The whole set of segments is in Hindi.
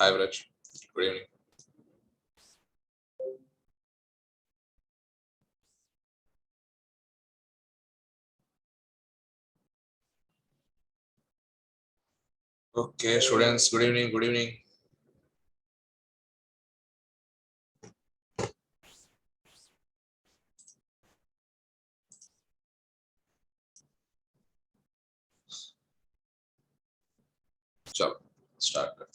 Hi, Vraj. Good evening. Okay, students, good evening. Good evening. चलो स्टार्ट करते हैं.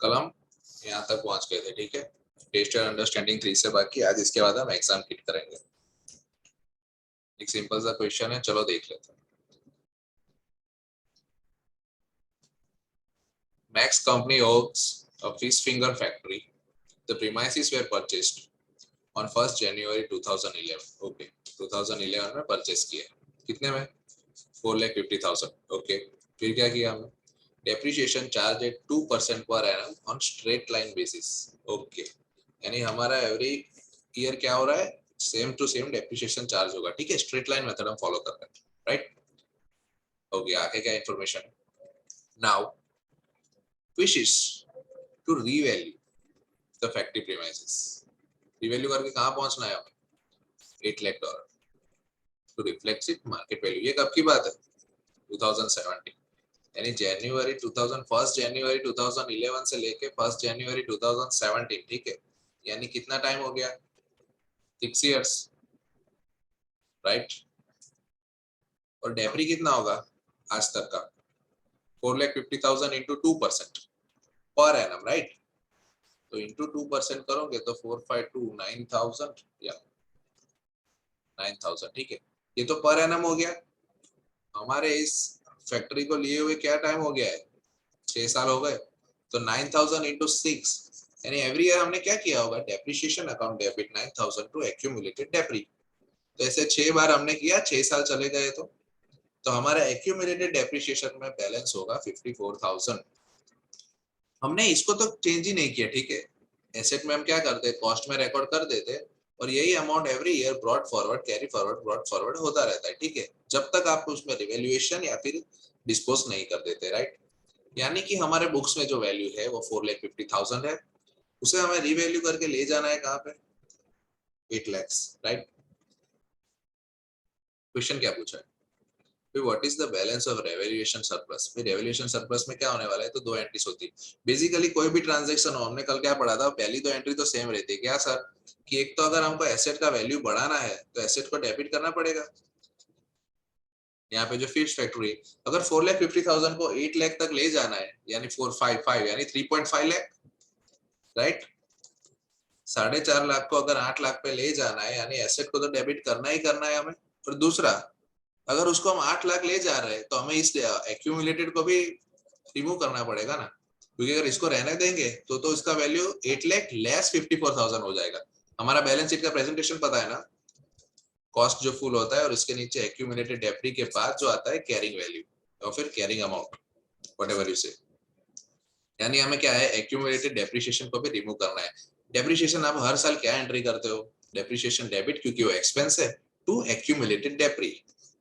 कल हम यहाँ तक पहुंच गए थे. ठीक है, टेस्ट और अंडरस्टैंडिंग 3 से बाकी. आज इसके बाद हम एग्जाम किट करेंगे. एक सिंपल सा क्वेश्चन है, चलो देख लेते हैं. Max company owns a fish finger factory. The premises were purchased on 1st January 2011. Okay, 2011 में परचेस किए. कितने में? 4,50,000. ओके, फिर क्या किया हमने? Depreciation charge at 2% per annum on straight line basis. Okay, यानी हमारा एवरी ईयर क्या हो रहा है? Same to same depreciation charge होगा. ठीक है, स्ट्रेट लाइन मेथड हम फॉलो कर रहे हैं. राइट. ओके, आगे क्या इंफॉर्मेशन है? Now wishes to revalue the factory premises. Revalue करके कहाँ पहुंचना है हमें? $8 lakh. To reflect it market value. ये कब की बात है? 2017. यानी जनवरी 2000 1 जनवरी 2011 से लेके 1 जनवरी 2017. ठीक है, यानी कितना टाइम हो गया? 6 इयर्स. राइट. और डेप्री कितना होगा आज तक का? 4,50,000 इंटू 2% पर एनम. राइट. तो इंटू 2% करोगे तो 452 9,000 या 9,000. ठीक है, ये तो पर एनम हो गया. हमारे इस फैक्ट्री को लिए हुए क्या टाइम हो गया है? 6 साल हो गए. तो 9,000 इंटू 6, यानी एवरी ईयर हमने क्या किया होगा? Depreciation account debit 9,000 to accumulated depre. तो ऐसे 6 बार हमने किया, 6 साल चले गए. तो हमारा एक्यूमुलेटेड डेप्रिसिएशन में बैलेंस होगा 54,000. हमने इसको तो चेंज ही नहीं किया. ठीक है, एसेट में हम क्या करते? कॉस्ट में रिकॉर्ड कर देते और यही amount every year brought forward, carry forward, brought forward होता रहता है. ठीक है, जब तक आप उसमें रिवैल्यूएशन या फिर डिस्पोज नहीं कर देते. राइट. यानी कि हमारे बुक्स में जो वैल्यू है वो 4,50,000 है. उसे हमें रिवैल्यू करके ले जाना है कहाँ पे? 8 लाख. राइट. क्वेश्चन क्या पूछा है? What is the balance of revaluation surplus. Revaluation surplus में क्या होने वाला है? तो 2 एंट्रीज होती है. बेसिकली कोई भी ट्रांजैक्शन हो, हमने कल क्या पढ़ा था? पहली 2 एंट्री तो सेम रहती है. क्या सर? कि एक तो अगर हमको एसेट का वैल्यू बढ़ाना है तो एसेट को डेबिट करना पड़ेगा. यहाँ पे जो फिश फैक्ट्री, अगर 4,50,000 को 8 लाख तक ले जाना है, यानी 455 यानी 3.5 लाख. राइट. 4.5 लाख को अगर 8 लाख पे ले जाना है, यानी एसेट को तो डेबिट करना ही करना है हमें. और दूसरा, अगर उसको हम 8 लाख ले जा रहे हैं तो हमें इस एक्यूमुलेटेड को भी रिमूव करना पड़ेगा ना. क्योंकि अगर इसको रहने देंगे तो इसका वैल्यू 8 लाख लेस 54,000 हो जाएगा. हमारा बैलेंस शीट का प्रेजेंटेशन पता है ना? कॉस्ट जो फुल होता है और इसके नीचे एक्यूमुलेटेड डेप्री के बाद जो आता है कैरिंग वैल्यू और फिर कैरिंग अमाउंट, व्हाटएवर यू से. यानी हमें क्या है? एक्यूमुलेटेड डेप्रिसिएशन को भी रिमूव करना है. डेप्रिसिएशन आप हर साल क्या एंट्री करते हो? डेप्रिसिएशन डेबिट, क्योंकि वो एक्सपेंस है, टू एक्यूमुलेटेड डेप्री,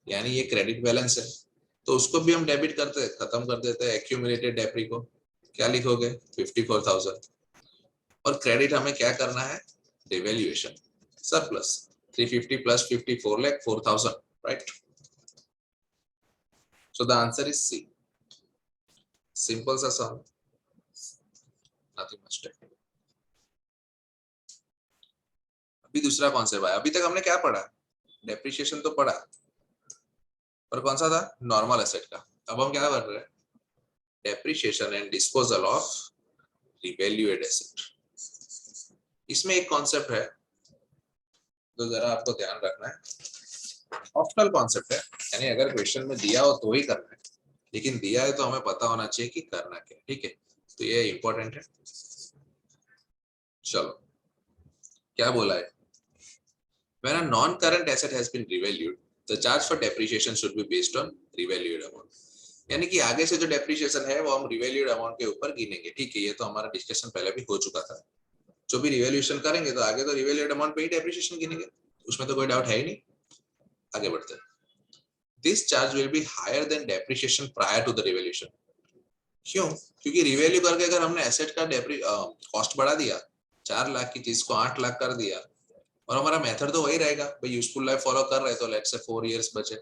यानी ये क्रेडिट बैलेंस है. तो उसको भी हम डेबिट करते खत्म कर देते हैं एक्यूमुलेटेड डेप्री को. क्या लिखोगे? 54,000. और क्रेडिट हमें क्या करना है? Revaluation surplus. 350 plus 54 lakh 4,000. Right. So the answer is C. Simple सा सम, नथिंग मच टेक्निकल. अभी दूसरा कॉन्सेप्ट है. अभी तक हमने क्या पढ़ा? डेप्रिसिएशन तो पढ़ा, और कौन सा था? नॉर्मल एसेट का. अब हम क्या कर रहे हैं? Depreciation and disposal of revalued asset. इसमें एक कॉन्सेप्ट है तो जरा आपको ध्यान रखना है. ऑप्शनल कॉन्सेप्ट है, यानी अगर क्वेश्चन में दिया हो तो ही करना है, लेकिन दिया है तो हमें पता होना चाहिए कि करना क्या. ठीक है, तो ये इंपॉर्टेंट है. चलो, क्या बोला है? When a non-current asset has been revalued, the charge for depreciation should be based on revalued amount. यानी कि आगे से जो डेप्रिसिएशन है वो हम रिवैल्यूड अमाउंट के ऊपर गिनेंगे. ठीक है, ये तो हमारा डिस्कशन पहले भी हो चुका था. जो भी रिवैल्यूएशन करेंगे तो आगे तो रिवैल्यूड अमाउंट पे ही डेप्रिसिएशन गिनेंगे, उसमें तो कोई डाउट है ही नहीं. आगे बढ़ते हैं। This charge will be higher than depreciation prior to the revaluation. क्यों? क्योंकि रिवैल्यू करके अगर हमने एसेट का कॉस्ट बढ़ा दिया, 4 लाख की चीज को 8 लाख कर दिया, और हमारा मेथड तो वही रहेगा भाई, यूजफुल लाइफ फॉलो कर रहे हैं तो लेट्स से 4 इयर्स बचे,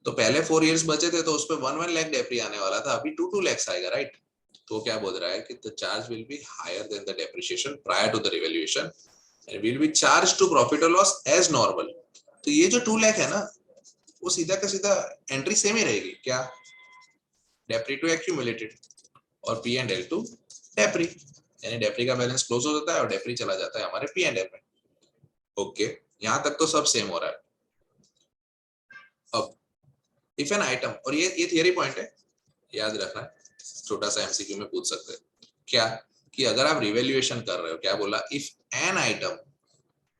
तो पहले 4 इयर्स बचे थे तो उस पे 1 लाख डेप्री आने वाला था, अभी 2 लाख आएगा, राइट? तो क्या बोल रहा है कि the charge will be higher than the depreciation prior to the revaluation and will be charge to profit और लॉस एज नॉर्मल। तो ये जो 2 लाख है ना, वो सीधा का सीधा एंट्री सेम ही रहेगी, क्या? डेप्री टू एक्यूमुलेटेड और पी एंड एल टू डेप्री, यानी डेप्री का बैलेंस क्लोज हो जाता है और डेप्री चला जाता है हमारे पी एंड एल में। ओके, यहां तक तो सब सेम हो रहा है। अब इफ एन आइटम, और ये थियरी पॉइंट है, याद रखना है, छोटा सा एमसीक्यू में पूछ सकते हैं क्या, कि अगर आप रिवैल्यूएशन कर रहे हो, क्या बोला, if an item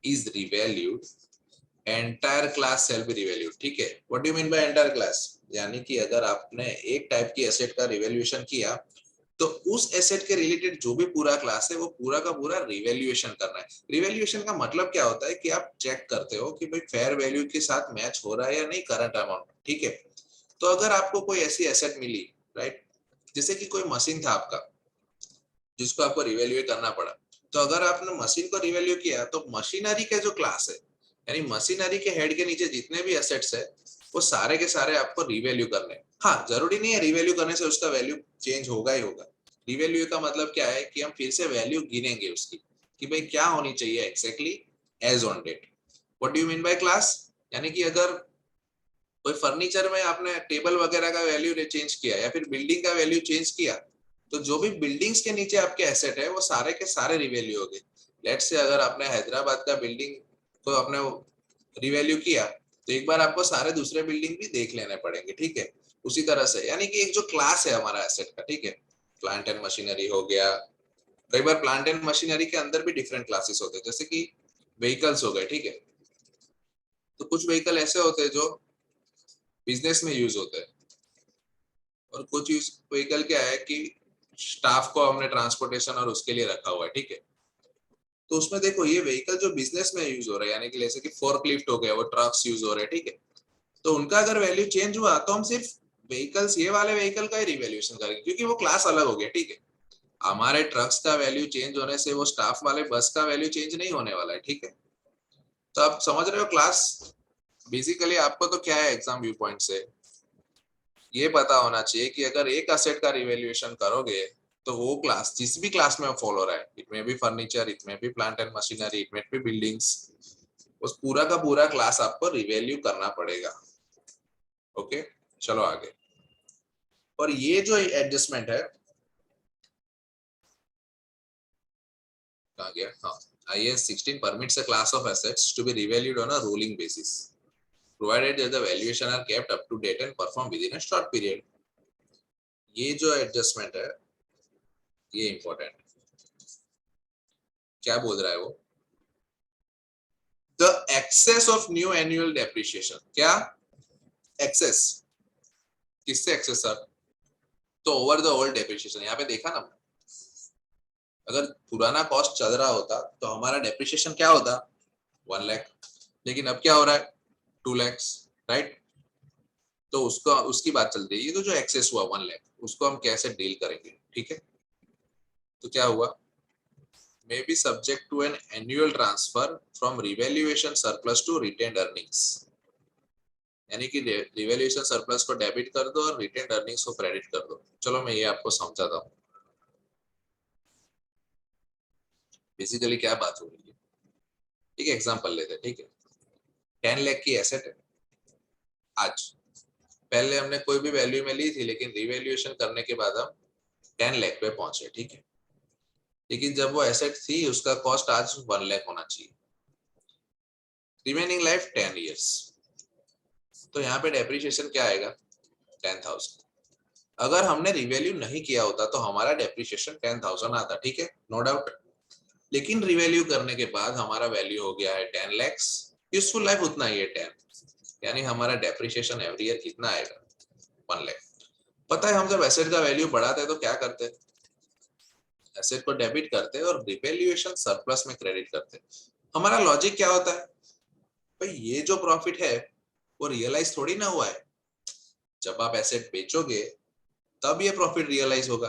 is revalued entire class shall be revalued. ठीक है, what do you mean bye entire class? यानी कि अगर आपने एक टाइप की एसेट का रिवैल्यूएशन किया तो उस एसेट के रिलेटेड जो भी पूरा क्लास है वो पूरा का पूरा रिवैल्यूएशन करना है। रिवैल्यूएशन का मतलब क्या होता है कि आप चेक करते हो कि भाई फेयर वैल्यू के साथ मैच हो रहा है या नहीं करंट अमाउंट। ठीक है, तो अगर आपको कोई ऐसी एसेट मिली, राइट, जैसे कि कोई मशीन था आपका जिसको आपको रिवैल्यूएट करना पड़ा, तो अगर आपने मशीन को रिवैल्यू किया तो मशीनरी का जो क्लास है, यानी मशीनरी के हेड के नीचे जितने भी एसेट्स है वो सारे के सारे आपको रिवैल्यू करने। हाँ, जरूरी नहीं है रिवैल्यू करने से उसका वैल्यू चेंज होगा ही होगा। रिवैल्यू का मतलब क्या है कि हम फिर से वैल्यू गिनेंगे उसकी, कि भाई क्या होनी चाहिए exactly as on date. What do you mean by class? यानी कि अगर कोई फर्नीचर में आपने टेबल वगैरह का वैल्यू चेंज किया या फिर बिल्डिंग का वैल्यू चेंज किया, तो जो भी बिल्डिंग्स के नीचे आपके एसेट है वो सारे के सारे रिवैल्यू हो गए। लेट्स से अगर आपने हैदराबाद का बिल्डिंग को आपने रिवैल्यू किया, तो एक बार आपको सारे दूसरे बिल्डिंग भी देख लेने पड़ेंगे। ठीक है, उसी तरह से यानी कि एक जो क्लास है हमारा एसेट का, ठीक है, प्लांट एंड मशीनरी हो गया। कई बार प्लांट एंड मशीनरी के अंदर भी डिफरेंट क्लासेस होते हैं, जैसे कि व्हीकल्स हो गए। ठीक है, तो कुछ व्हीकल ऐसे होते हैं जो बिजनेस में यूज होते हैं, और कुछ व्हीकल क्या है कि स्टाफ को हमने ट्रांसपोर्टेशन और उसके लिए रखा हुआ है। ठीक है, तो उसमें देखो ये व्हीकल जो बिजनेस में यूज हो रहा है, यानी कि जैसे कि फोर्कलिफ्ट हो गया, वो ट्रक्स यूज हो रहे हैं। ठीक है, तो उनका अगर वैल्यू चेंज हुआ तो हम सिर्फ व्हीकल्स, ये वाले व्हीकल का ही रिवैल्यूएशन करेंगे, क्योंकि वो क्लास अलग हो गया। ठीक है, हमारे ट्रक्स का वैल्यू चेंज होने से वो स्टाफ वाले बस का वैल्यू चेंज नहीं होने वाला है। ठीक है, तो आप समझ रहे हो क्लास? बेसिकली आपको तो क्या है, एग्जाम व्यू पॉइंट से ये पता होना चाहिए कि अगर एक असेट का रिवैल्यूएशन करोगे तो वो क्लास जिस भी क्लास में फॉलो हो रहा है, इट में भी फर्नीचर, इट में भी प्लांट एंड मशीनरी, इट में भी बिल्डिंग्स, उस पूरा का पूरा क्लास आपको रिवैल्यू करना पड़ेगा। ओके, चलो आगे। और ये जो एडजस्टमेंट है, कहाँ गया, हाँ, IAS 16 permits a class of assets to be revalued on a rolling basis provided that the valuation are kept up to date and performed within a short period। ये जो एडजस्टमेंट है ये इंपॉर्टेंट, क्या बोल रहा है वो, the excess of new annual depreciation. क्या एक्सेस? किससे एक्सेस सर? तो ओवर द ओल्ड डेप्रिसिएशन। यहाँ पे देखा ना, अगर पुराना कॉस्ट चल रहा होता तो हमारा डेप्रिसिएशन क्या होता, 1 लाख, लेकिन अब क्या हो रहा है, 2 lakhs, राइट? तो उसका उसकी बात चल रही है, तो जो एक्सेस हुआ 1 लाख उसको हम कैसे डील करेंगे। ठीक है, तो क्या हुआ, may be subject to an annual transfer from revaluation surplus to retained earnings। यानी कि रिवैल्यूएशन सरप्लस को डेबिट कर दो और रिटेन्ड अर्निंग्स को क्रेडिट कर दो। चलो मैं ये आपको समझाता हूँ बेसिकली क्या बात हो रही है। ठीक है, एग्जांपल लेते हैं। ठीक है, 10 लाख की एसेट है आज, पहले हमने कोई भी वैल्यू में ली थी, लेकिन रिवैल्यूएशन करने के बाद हम 10 लाख पे पहुंचे। ठीक है, लेकिन जब वो एसेट थी उसका कॉस्ट आज 1 लाख होना चाहिए, रिमेनिंग लाइफ 10 years, तो यहाँ पे डेप्रिसिएशन क्या आएगा, 10,000। अगर हमने रिवैल्यू नहीं किया होता तो हमारा डेप्रिसिएशन 10,000 आता। ठीक है, नो डाउट, लेकिन रिवैल्यू करने के बाद हमारा वैल्यू हो गया है 10 lakhs, यूजफुल लाइफ उतना ही है 10, यानी हमारा डेप्रिसिएशन एवरी ईयर कितना आएगा, 1 लाख। पता है हम जब एसेट का वैल्यू बढ़ाते हैं तो क्या करते हैं, एसेट को डेबिट करते हैं और रिवैल्यूएशन सरप्लस में क्रेडिट करते हैं। हमारा लॉजिक क्या होता है, भाई ये जो प्रॉफिट है वो रियलाइज थोड़ी ना हुआ है। जब आप एसेट बेचोगे तब ये प्रॉफिट रियलाइज होगा।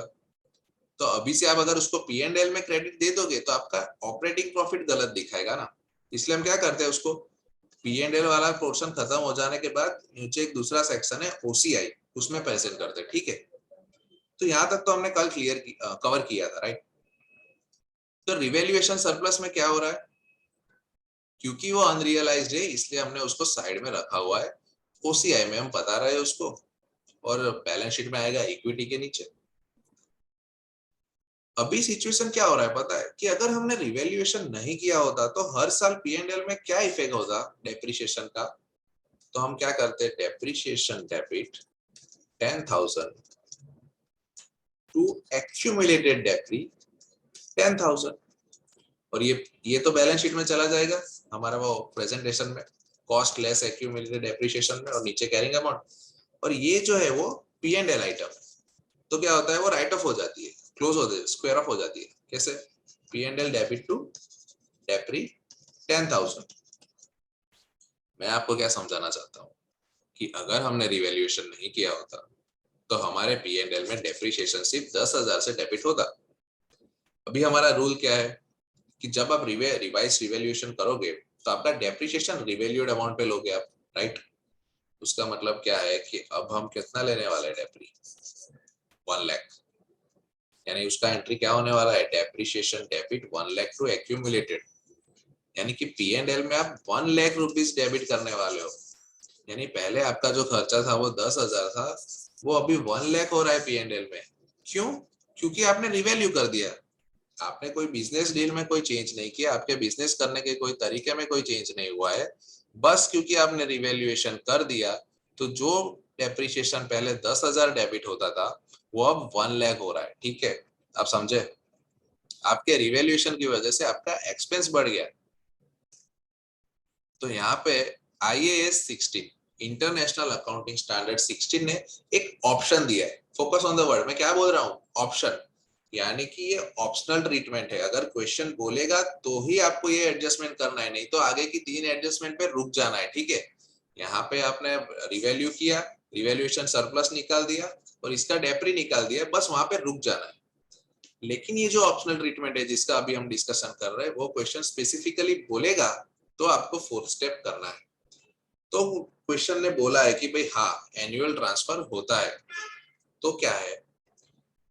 तो अभी से आप अगर उसको पी एंड एल में क्रेडिट दे दोगे तो आपका ऑपरेटिंग प्रॉफिट गलत दिखाएगा ना। इसलिए हम क्या करते हैं, उसको पी एंड एल वाला पोर्शन खत्म हो जाने के बाद नीचे एक दूसरा सेक्शन है ओसीआई, उसमें प्रेजेंट करते हैं, ठीक है। तो यहाँ तक तो हमने कल कवर किया था, राइट। तो रिवैल्यूएशन सरप्लस में क्या हो रहा है, क्योंकि वो अनरियलाइज्ड है इसलिए हमने उसको साइड में रखा हुआ है, ओसीआई में हम बता रहे हैं उसको, और बैलेंस शीट में आएगा इक्विटी के नीचे। अभी सिचुएशन क्या हो रहा है पता है, कि अगर हमने रिवैल्यूएशन नहीं किया होता तो हर साल पी एंड एल में क्या इफेक्ट होता डेप्रिसिएशन का। तो हम क्या करते हैं, डेप्रिसिएशन डेबिट 10,000 टू एक्यूमुलेटेड डेप्री 10,000, और ये तो बैलेंस शीट में चला जाएगा हमारा वो प्रेजेंटेशन में, कॉस्ट लेस एक्यूमुलेटेड डेप्रिसिएशन में, और नीचे कैरिंग अमाउंट, और ये जो है वो पी एंड एल आइटम। तो क्या होता है, वो राइट ऑफ हो जाती है, क्लोज हो जाती है, स्क्वायर ऑफ हो जाती है। कैसे, P and L debit to depre 10,000। मैं आपको क्या समझाना चाहता हूँ कि अगर हमने रिवैल्यूएशन नहीं किया होता तो हमारे पी एंड एल में डेप्रिसिएशन सिर्फ 10,000 से डेबिट होता। अभी हमारा रूल क्या है कि जब आप रिवाइज रिवैल्यूएशन करोगे तो आपका डेप्रिसिएशन रिवैल्यूड अमाउंट पे लोगे आप, राइट। उसका मतलब क्या है कि अब हम कितना लेने वाले हैं, डेप्री 1 लाख, यानी उसका एंट्री क्या होने वाला है, depreciation debit 1 lakh to accumulated, यानी कि पी एंड एल में आप 1 लाख रुपीस डेबिट करने वाले हो। यानी पहले आपका जो खर्चा था वो 10,000 था, वो अभी 1 लाख हो रहा है पी एंड एल में। क्यों, क्योंकि आपने रिवैल्यू कर दिया। आपने कोई बिजनेस डील में कोई चेंज नहीं किया, आपके बिजनेस करने के कोई तरीके में कोई चेंज नहीं हुआ है, बस क्योंकि आपने रिवैल्यूएशन कर दिया तो जो डेप्रिसिएशन पहले 10,000 डेबिट होता था वो अब 1 लाख हो रहा है, ठीक है। आप समझे, आपके रिवैल्यूएशन की वजह से आपका एक्सपेंस बढ़ गया। तो यहाँ पे IAS 16 इंटरनेशनल अकाउंटिंग स्टैंडर्ड 16 ने एक ऑप्शन दिया है। फोकस ऑन द वर्ड, मैं क्या बोल रहा हूँ, ऑप्शन, यानी कि ये ऑप्शनल ट्रीटमेंट है। अगर क्वेश्चन बोलेगा तो ही आपको ये एडजस्टमेंट करना है, नहीं तो आगे की 3 एडजस्टमेंट पे रुक जाना है, ठीक है। यहाँ पे आपने रिवैल्यू किया, रिवैल्यूएशन सरप्लस निकाल दिया और इसका डेप्री निकाल दिया, बस वहां पे रुक जाना है। लेकिन ये जो ऑप्शनल ट्रीटमेंट है जिसका अभी हम डिस्कशन कर रहे हैं, वो क्वेश्चन स्पेसिफिकली बोलेगा तो आपको 4th स्टेप करना है। तो क्वेश्चन ने बोला है कि भाई हाँ एनुअल ट्रांसफर होता है, तो क्या है,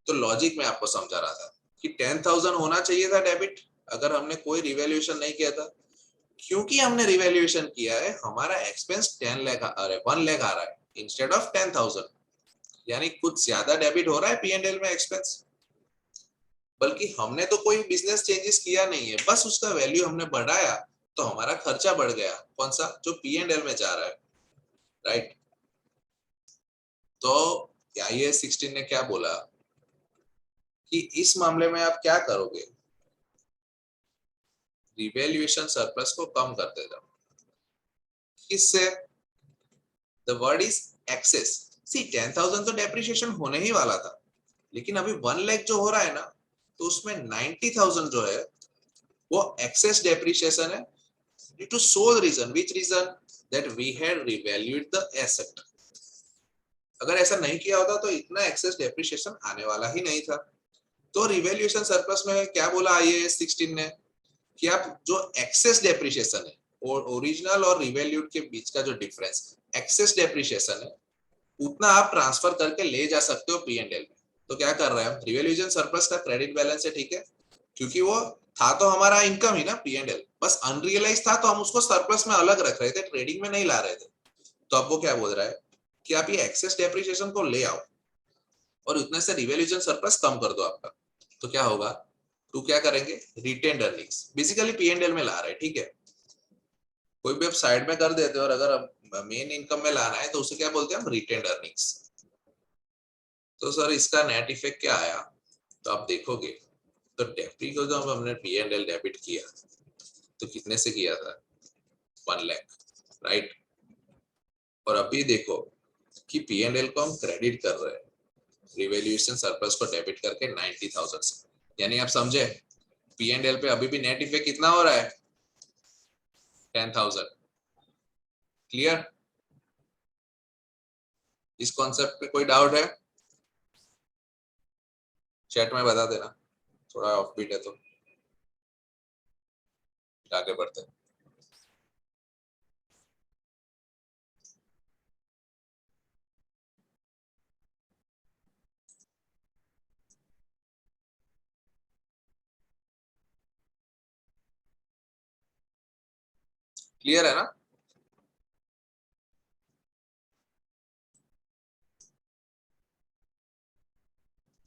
तो लॉजिक में आपको समझा रहा था कि 10,000 होना चाहिए था डेबिट अगर हमने कोई रिवैल्यूएशन नहीं किया था। क्योंकि हमने रिवैल्यूएशन किया है हमारा एक्सपेंस 10 लाख आ रहा है, 1 लाख आ रहा है इंस्टेड ऑफ 10,000, यानी कुछ ज्यादा डेबिट हो रहा है पी&एल में एक्सपेंस। बल्कि हमने तो कोई बिजनेस चेंजेस किया नहीं है, बस उसका वैल्यू हमने बढ़ाया तो हमारा खर्चा बढ़ गया, कौन सा, जो पी&एल में जा रहा है, राइट। तो IAS 16 ने क्या बोला कि इस मामले में आप क्या करोगे, रिवैल्यूएशन सरप्लस को कम करते जाओ। किससे, द वर्ड इज एक्सेस। सी 10,000 तो डेप्रिसिएशन होने ही वाला था, लेकिन अभी 1 लाख जो हो रहा है ना, तो उसमें 90,000 जो है वो एक्सेस डेप्रिसिएशन है due to sole reason, which reason, that we had revalued the asset। अगर ऐसा नहीं किया होता तो इतना एक्सेस डेप्रिसिएशन आने वाला ही नहीं था। तो रिवैल्यूएशन सरप्लस में क्या बोला IAS 16 ने कि आप जो एक्सेस डेप्रिसिएशन है और ओरिजिनल और रिवैल्यूड के बीच का जो डिफरेंस एक्सेस डेप्रिसिएशन है, उतना आप ट्रांसफर करके ले जा सकते हो पी&एल में। तो क्या कर रहे हैं हम, रिवैल्यूएशन सरप्लस का क्रेडिट बैलेंस है, ठीक है, क्योंकि वो था तो हमारा इनकम ही ना पी&एल, बस अनरियलाइज था तो हम उसको सरप्लस में अलग रख रहे थे, ट्रेडिंग में नहीं ला रहे थे। तो अब वो क्या बोल रहा है कि आप ये एक्सेस डेप्रिसिएशन को ले आओ और उतने से रिवैल्यूएशन सरप्लस कम कर दो आपका। तो क्या होगा, तो क्या करेंगे, रिटेन्ड अर्निंग्स बेसिकली पी&एल में ला रहे हैं, ठीक है। कोई भी आप साइड में कर देते हो और अगर मेन इनकम में लाना है तो उसे क्या बोलते हैं हम, रिटेन्ड अर्निंग्स। तो सर इसका नेट इफेक्ट क्या आया, तो आप देखोगे तो डेप्री को जो हमने पी&एल डेबिट किया तो कितने से किया था, 1 लाख, राइट। और अभी देखो कि पी&एल को हम क्रेडिट कर रहे हैं रिवैल्यूएशन सरप्लस को डेबिट करके 90,000 से, यानी आप समझे पी&एल पे अभी भी नेट इफेक्ट कितना हो रहा है, 10,000। क्लियर, इस कॉन्सेप्ट पे कोई डाउट है? चैट में बता देना, थोड़ा ऑफ बीट है तो आगे बढ़ते हैं। क्लियर है ना?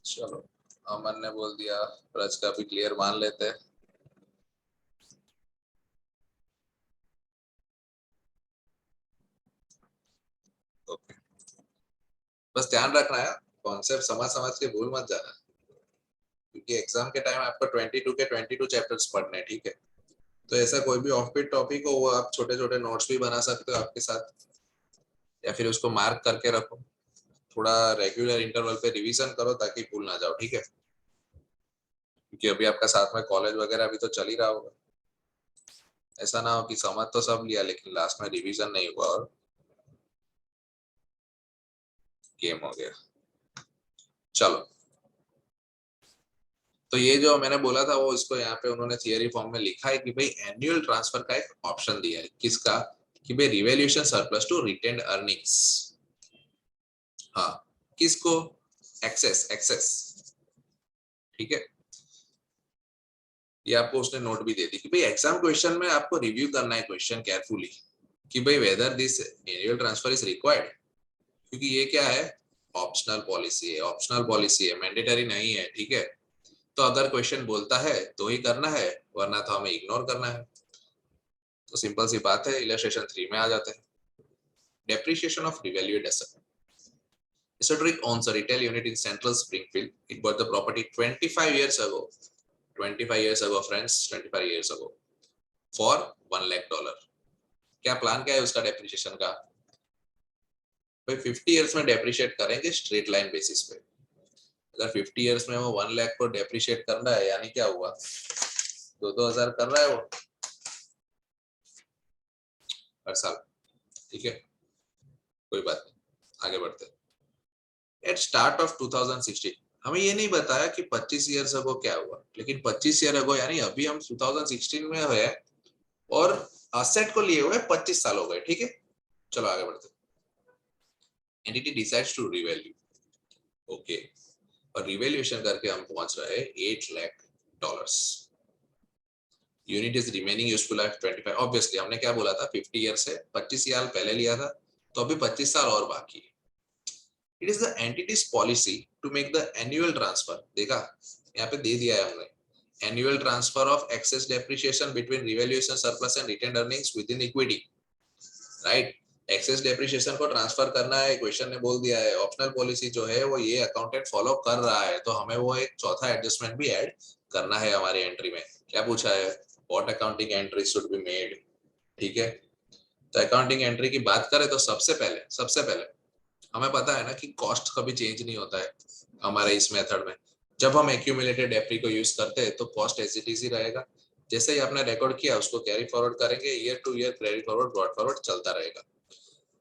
चलो, अमन ने बोल दिया, ब्रज का भी क्लियर मान लेते हैं। ओके, बस ध्यान रखना है, कॉन्सेप्ट समझ समझ के भूल मत जाना, क्योंकि एग्जाम के टाइम आपको 22 के 22 चैप्टर्स पढ़ने हैं, ठीक है? तो ऐसा कोई भी ऑफ बीट टॉपिक हो वो आप छोटे छोटे नोट्स भी बना सकते हो आपके साथ, या फिर उसको मार्क करके रखो, थोड़ा रेगुलर इंटरवल पे रिवीजन करो ताकि भूल ना जाओ, ठीक है? क्योंकि अभी आपका साथ में कॉलेज वगैरह अभी तो चल ही रहा होगा, ऐसा ना हो कि समझ तो सब लिया लेकिन लास्ट में रिवीजन नहीं हुआ और गेम हो गया। चलो, तो ये जो मैंने बोला था वो इसको यहाँ पे उन्होंने थियरी फॉर्म में लिखा है कि भाई एनुअल ट्रांसफर का एक ऑप्शन दिया है, किसका? कि भाई revaluation surplus to retained earnings. हाँ, किसको? एक्सेस, एक्सेस, ठीक है? ये आपको उसने नोट भी दे दी कि भाई एग्जाम क्वेश्चन में आपको रिव्यू करना है क्वेश्चन केयरफुली कि भाई whether this annual transfer is required, क्योंकि ये क्या है? ऑप्शनल पॉलिसी है, ऑप्शनल पॉलिसी है, मैंडेटरी नहीं है, ठीक है? तो अगर क्वेश्चन बोलता है तो ही करना है, वरना तो हमें इग्नोर करना है। तो सिंपल सी बात है, इलस्ट्रेशन 3 में आ जाते हैं। Depreciation of revalued asset. Esoteric owns a retail unit in central Springfield. It bought the property 25 years ago. 25 years ago, friends, 25 years ago. For $1 lakh. क्या प्लान क्या है उसका डेप्रिसिएशन का? भाई 50 इयर्स में डेप्रिशिएट करेंगे स्ट्रेट लाइन बेसिस पे। अगर 50 इयर्स में वो 1 लाख को डेप्रिशिएट करना है, यानी क्या हुआ? 2-2 हजार कर रहा है वो हर साल, ठीक है? कोई बात नहीं, आगे बढ़ते हैं। एट स्टार्ट ऑफ 2016 हमें ये नहीं बताया कि 25 इयर्स अगो क्या हुआ, लेकिन 25 ईयर अगो यानी अभी हम 2016 में है और असेट को लिए हुए 25 साल हो गए, ठीक है? चलो आगे बढ़ते हैं। Entity decides to revalue, okay, और रिवैल्यूएशन करके हम पहुंच रहे हैं $8 lakh. Unit is remaining useful life 25। Obviously हमने क्या बोला था, 50 ईयर से 25 साल पहले लिया था, तो अभी 25 साल और बाकी है। It is the entity's policy to make the annual transfer, देखा यहाँ पे दे दिया है हमने, annual transfer of excess depreciation between revaluation surplus and retained earnings within equity, right? Excess depreciation को ट्रांसफर करना है, क्वेश्चन ने बोल दिया है, ऑप्शनल पॉलिसी जो है वो ये अकाउंटेंट फॉलो कर रहा है, तो हमें वो एक चौथा एडजस्टमेंट भी ऐड करना है हमारी एंट्री में। क्या पूछा है? What accounting entry should be made, ठीक है? तो अकाउंटिंग एंट्री की बात करें तो सबसे पहले हमें पता है ना कि कॉस्ट कभी चेंज नहीं होता है हमारे इस मेथड में। जब हम एक्यूमुलेटेड एफडी को यूज करते हैं तो कॉस्ट एज इट इज ही रहेगा, जैसे ही आपने रिकॉर्ड किया उसको कैरी फॉरवर्ड करेंगे, year to year carry forward brought forward चलता रहेगा।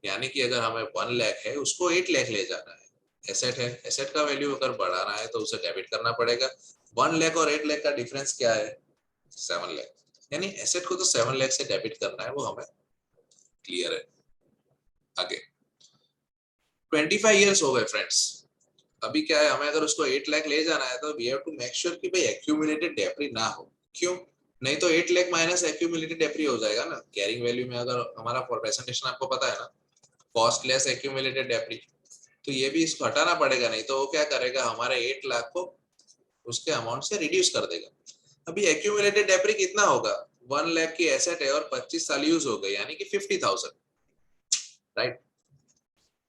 यानी कि अगर हमें 1 लाख है उसको 8 लाख ले जाना है, एसेट है, एसेट का वैल्यू अगर बढ़ाना है तो उसे डेबिट करना पड़ेगा। 1 लाख और 8 लाख का डिफरेंस क्या है? 7 लाख, यानी एसेट को तो 7 लाख से डेबिट करना है, वो हमें क्लियर है। आगे 25 ईयर्स हो गए फ्रेंड्स, अभी क्या है, हमें अगर उसको 8 लाख ले जाना है तो we have to make sure कि भाई एक्यूमुलेटेड डेप्री ना हो। क्यों? नहीं तो 8 लाख माइनस एक्यूमुलेटेड डेप्री हो जाएगा ना कैरिंग वैल्यू में। अगर हमारा प्रेजेंटेशन आपको पता है ना, कॉस्ट लेस एक्यूमुलेटेड डेप्री, तो ये भी इसको हटाना पड़ेगा, नहीं तो वो क्या करेगा, हमारे 8 लाख को उसके अमाउंट से रिड्यूस कर देगा। अभी एक्यूमुलेटेड डेप्री कितना होगा? 1 लाख की एसेट है और 25 साल यूज हो गए, यानी कि 50,000, राइट?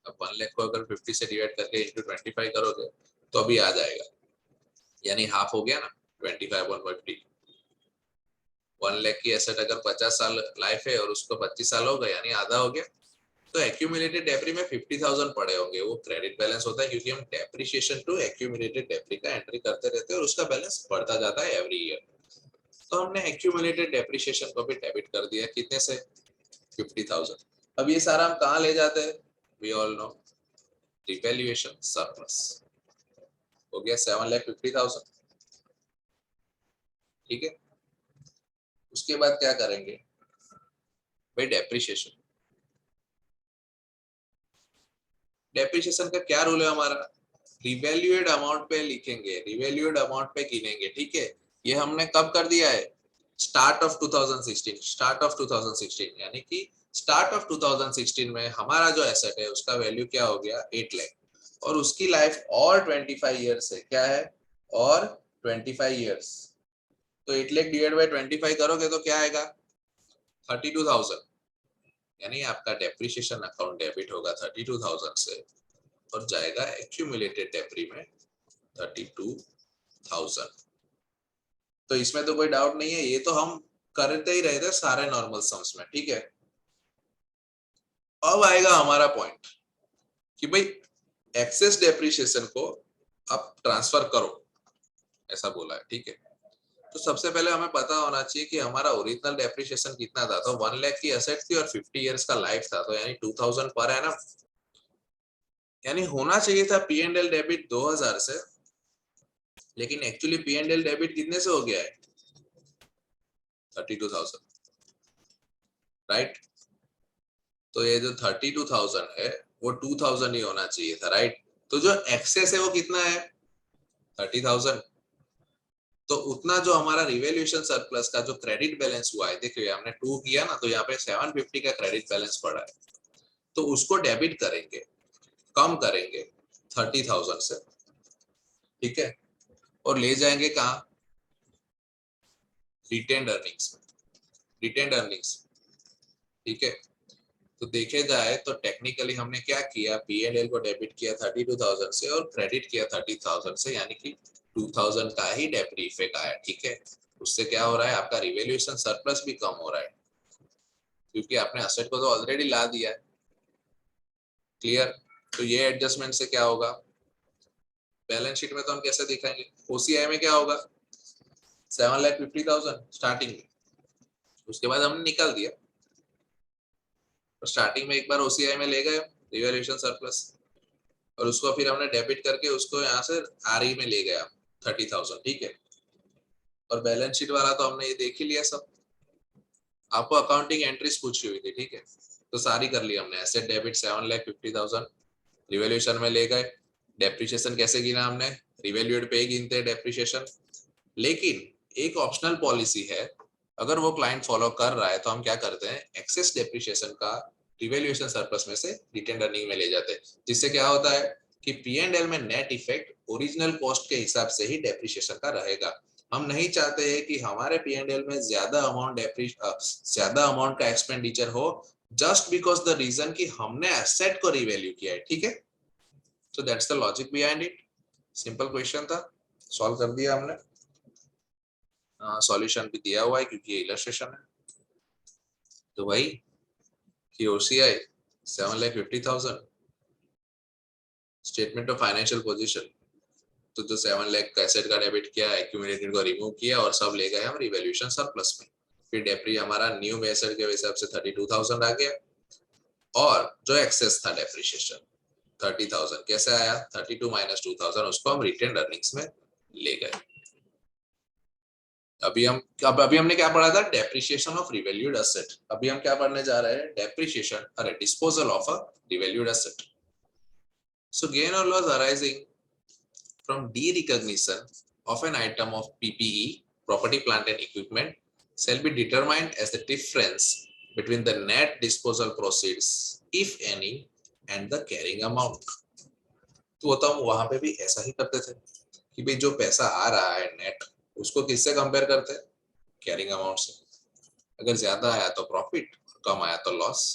अब 1 लाख को अगर 50 से डिवाइड करके इंटू 25 करोगे तो अभी आ जाएगा, यानी हाफ हो गया ना, 25/50। 1 लाख की एसेट अगर 50 साल लाइफ है और उसको 25 साल हो गए, यानी आधा हो गया। तो एक्यूमुलेटेड डेप्री में 50,000 पड़े होंगे, वो क्रेडिट बैलेंस होता है, क्योंकि हम डेप्रिसिएशन टू एक्यूमुलेटेड डेप्री का एंट्री करते रहते हैं और उसका बैलेंस बढ़ता जाता है एवरी ईयर। तो हमने एक्यूमुलेटेड डेप्रिसिएशन को भी डेबिट कर दिया, कितने से? 50,000। अब ये सारा हम कहाँ ले जाते हैं? We all know revaluation surplus हो गया 7,50,000। ठीक है, उसके बाद क्या करेंगे भाई, डेप्रिसिएशन। डेप्रिसिएशन का क्या रूल है हमारा, रिवैल्यूएड अमाउंट पे लिखेंगे, रिवैल्यूएड अमाउंट पे गिनेंगे। ठीक है, ये हमने कब कर दिया है, स्टार्ट ऑफ 2016, स्टार्ट ऑफ 2016, यानी कि स्टार्ट ऑफ 2016 में हमारा जो एसेट है उसका वैल्यू क्या हो गया 8 लाख, और उसकी लाइफ और 25 ईयर्स है, क्या है, और 25 ईयर्स। तो 8 लाख डिवाइड बाय 25 करोगे तो क्या आएगा 32,000, यानी आपका डेप्रिसिएशन अकाउंट डेबिट होगा 32,000 से और जाएगा एक्यूमुलेटेड डेप्री में 32,000। तो इसमें तो कोई डाउट नहीं है, ये तो हम करते ही रहते सारे नॉर्मल सम्स में। ठीक है, अब आएगा हमारा पॉइंट कि भाई एक्सेस डेप्रिसिएशन को आप ट्रांसफर करो, ऐसा बोला है। ठीक है, तो सबसे पहले हमें पता होना चाहिए कि हमारा ओरिजिनल डेप्रिसिएशन कितना था। तो 1 लाख की एसेट थी और 50 इयर्स का लाइफ था, तो यानी 2000 पर है ना, यानी होना चाहिए था पी एंड एल डेबिट 2000 से, लेकिन actually P and L debit कितने से हो गया है 32,000, राइट। तो ये जो 32,000 है वो 2000 ही होना चाहिए था, राइट। तो जो एक्सेस है वो कितना है 30,000। तो उतना जो हमारा रिवैल्यूएशन सरप्लस का जो क्रेडिट बैलेंस हुआ है, देखिए हमने 2 किया ना, तो यहाँ पे 750 का क्रेडिट बैलेंस पड़ा है, तो उसको डेबिट करेंगे, कम करेंगे 30,000 से। ठीक है, और ले जाएंगे कहाँ, रिटेन्ड अर्निंग्स में, रिटेन्ड अर्निंग्स। ठीक है, तो देखे जाए तो टेक्निकली हमने क्या किया, पीएनएल को डेबिट किया 32,000 से और क्रेडिट किया 30,000 से, यानी कि 2000 का ही डेप्री इफेक्ट आया। ठीक है, उससे क्या हो रहा है, आपका रिवैल्यूएशन सरप्लस भी कम हो रहा है, क्योंकि आपने असेट को तो ऑलरेडी ला दिया है। क्लियर। तो ये एडजस्टमेंट से क्या होगा, बैलेंस शीट में तो हम कैसे दिखाएंगे, ओसीआई में क्या होगा 7,50,000 स्टार्टिंग में, उसके बाद हमने निकाल दिया, तो स्टार्टिंग में एक बार ओसीआई में ले गए रिवैल्यूएशन सरप्लस, और उसको फिर हमने डेबिट करके उसको यहाँ से आरई में ले गया 30,000। ठीक है, और बैलेंस शीट वाला तो हमने ये देख ही लिया सब, आपको अकाउंटिंग एंट्रीज पूछी हुई थी। ठीक है, तो सारी कर ली हमने, एसेट डेबिट 7,50,000, रिवैल्यूएशन में ले गए, डेप्रिसिएशन कैसे गिना हमने, रिवैल्यूएड पे ही गिनते हैं डेप्रिसिएशन। लेकिन एक ऑप्शनल पॉलिसी है, अगर वो क्लाइंट फॉलो कर रहा है तो हम क्या करते हैं, एक्सेस डेप्रिसिएशन का रिवैल्यूएशन सरप्लस में से रिटेन्ड अर्निंग में ले जाते हैं, जिससे क्या होता है कि पी एंड एल में नेट इफेक्ट ओरिजिनल कॉस्ट के हिसाब से ही डेप्रिसिएशन का रहेगा। हम नहीं चाहते हैं कि हमारे पी एंड एल में ज्यादा अमाउंट का एक्सपेंडिचर हो, जस्ट बिकॉज द रीजन कि हमने एसेट को रिवैल्यू किया है। ठीक है, so that's the logic behind it. Simple question था, सॉल्व कर दिया हमने, सॉल्यूशन भी दिया हुआ है क्योंकि ये इलस्ट्रेशन है। तो भाई कि OCI 7,50,000, statement of financial position, तो जो 7 लाख का एसेट का डेबिट किया, एक्यूमुलेटेड को रिमूव किया और सब ले गए हम रिवैल्यूएशन सरप्लस में। फिर डेप्री हमारा न्यू एसेट के हिसाब से 32,000 आ गया, और जो एक्सेस था डेप्रिसिएशन 30,000 कैसे आया, 32 माइनस 2000, उसको हम रिटेन्ड अर्निंग्स में ले गए। अभी हमने क्या पढ़ा था, डेप्रिसिएशन ऑफ रिवैल्यूड एसेट। अभी हम क्या पढ़ने जा रहे हैं, डेप्रिसिएशन अरे disposal of a revalued asset. So gain और loss arising from derecognition of an item of PPE, property, plant and equipment, shall be determined as the difference between the net disposal proceeds, if any, and the carrying amount. तो वो तो हम वहां पे भी ऐसा ही करते थे कि भाई जो पैसा आ रहा है नेट, उसको किससे कंपेयर करते हैं, कैरिंग अमाउंट से। अगर ज्यादा आया तो प्रॉफिट, कम आया तो loss.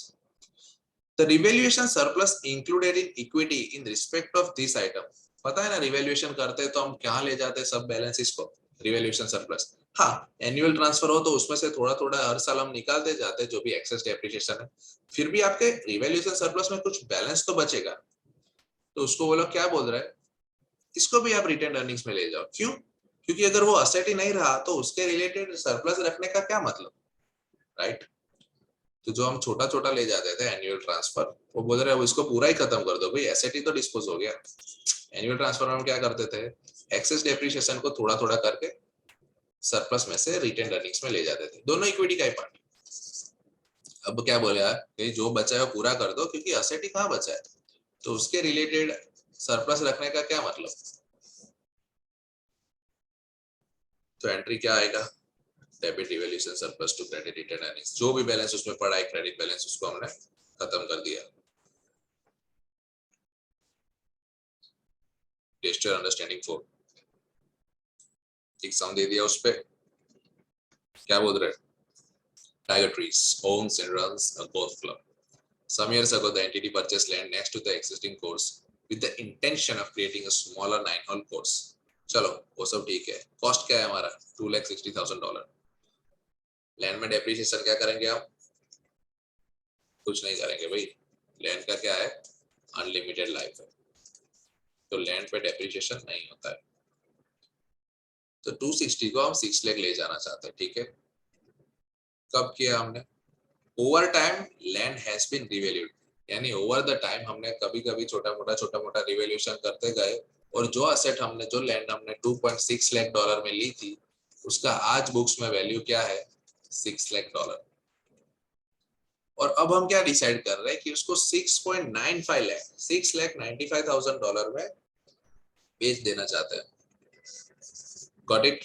The revaluation surplus included in equity in respect of this item. पता है ना, रिवैल्यूएशन करते हैं तो हम क्या ले जाते हैं, सब बैलेंसेस को, रिवैल्यूएशन सरप्लस। हाँ, एनुअल ट्रांसफर हो तो उसमें से थोड़ा थोड़ा हर साल हम निकालते जाते हैं, जो भी एक्सेस डेप्रिसिएशन है। फिर भी आपके रिवैल्यूएशन सरप्लस में कुछ बैलेंस तो बचेगा, तो उसको वो लोग क्या बोल रहे हैं, इसको भी आप रिटेन्ड अर्निंग्स में ले जाओ। क्यों, क्योंकि अगर वो असेट ही नहीं रहा तो उसके रिलेटेड सरप्लस रखने का क्या मतलब, राइट। तो जो हम छोटा छोटा ले जाते थे एनुअल ट्रांसफर, वो बोल रहे हैं अब इसको पूरा ही खत्म कर दो भाई, एसेट ही तो डिस्पोज हो गया। एनुअल ट्रांसफर में हम क्या करते थे, एक्सेस डेप्रिसिएशन को थोड़ा थोड़ा करके सरप्लस में से रिटेन अर्निंग्स में ले जाते थे, दोनों इक्विटी का ही पार्ट। अब क्या बोले यार कि जो बचा है वो पूरा कर दो, क्योंकि असेट ही कहाँ बचा है, तो उसके रिलेटेड सरप्लस रखने का क्या मतलब। तो एंट्री क्या आएगा, debit evaluation surplus to credit retain earnings, जो भी बैलेंस उसमें पड़ा है क्रेडिट बैलेंस, उसको हमने खत्म कर दिया। टेस्ट अंडरस्टैंडिंग 4 एग्जाम दे दिया उस पे, क्या बोल रहे हैं, Tiger Trees owns and runs a golf club. Some years ago, the entity purchased land next to the existing course with the intention of creating a smaller 9-hole course. चलो वो सब ठीक है, कॉस्ट क्या है हमारा $260,000। लैंड में डेप्रिसिएशन क्या करेंगे हम, कुछ नहीं करेंगे भाई, लैंड का क्या है, अनलिमिटेड लाइफ है, तो लैंड पे डेप्रिसिएशन नहीं होता है। तो 260 को हम 6 लाख ले जाना चाहते हैं, ठीक है। कब किया हमने, over time land has been revalued, यानी ओवर द टाइम हमने कभी कभी छोटा मोटा रिवैल्यूएशन करते गए, और जो असेट हमने, जो लैंड हमने 2.6 लाख डॉलर में ली थी, उसका आज बुक्स में वैल्यू क्या है, 6 लाख डॉलर। और अब हम क्या डिसाइड कर रहे हैं कि उसको 6.95 लाख, $6,95,000 में बेच देना चाहते हैं। गॉट इट,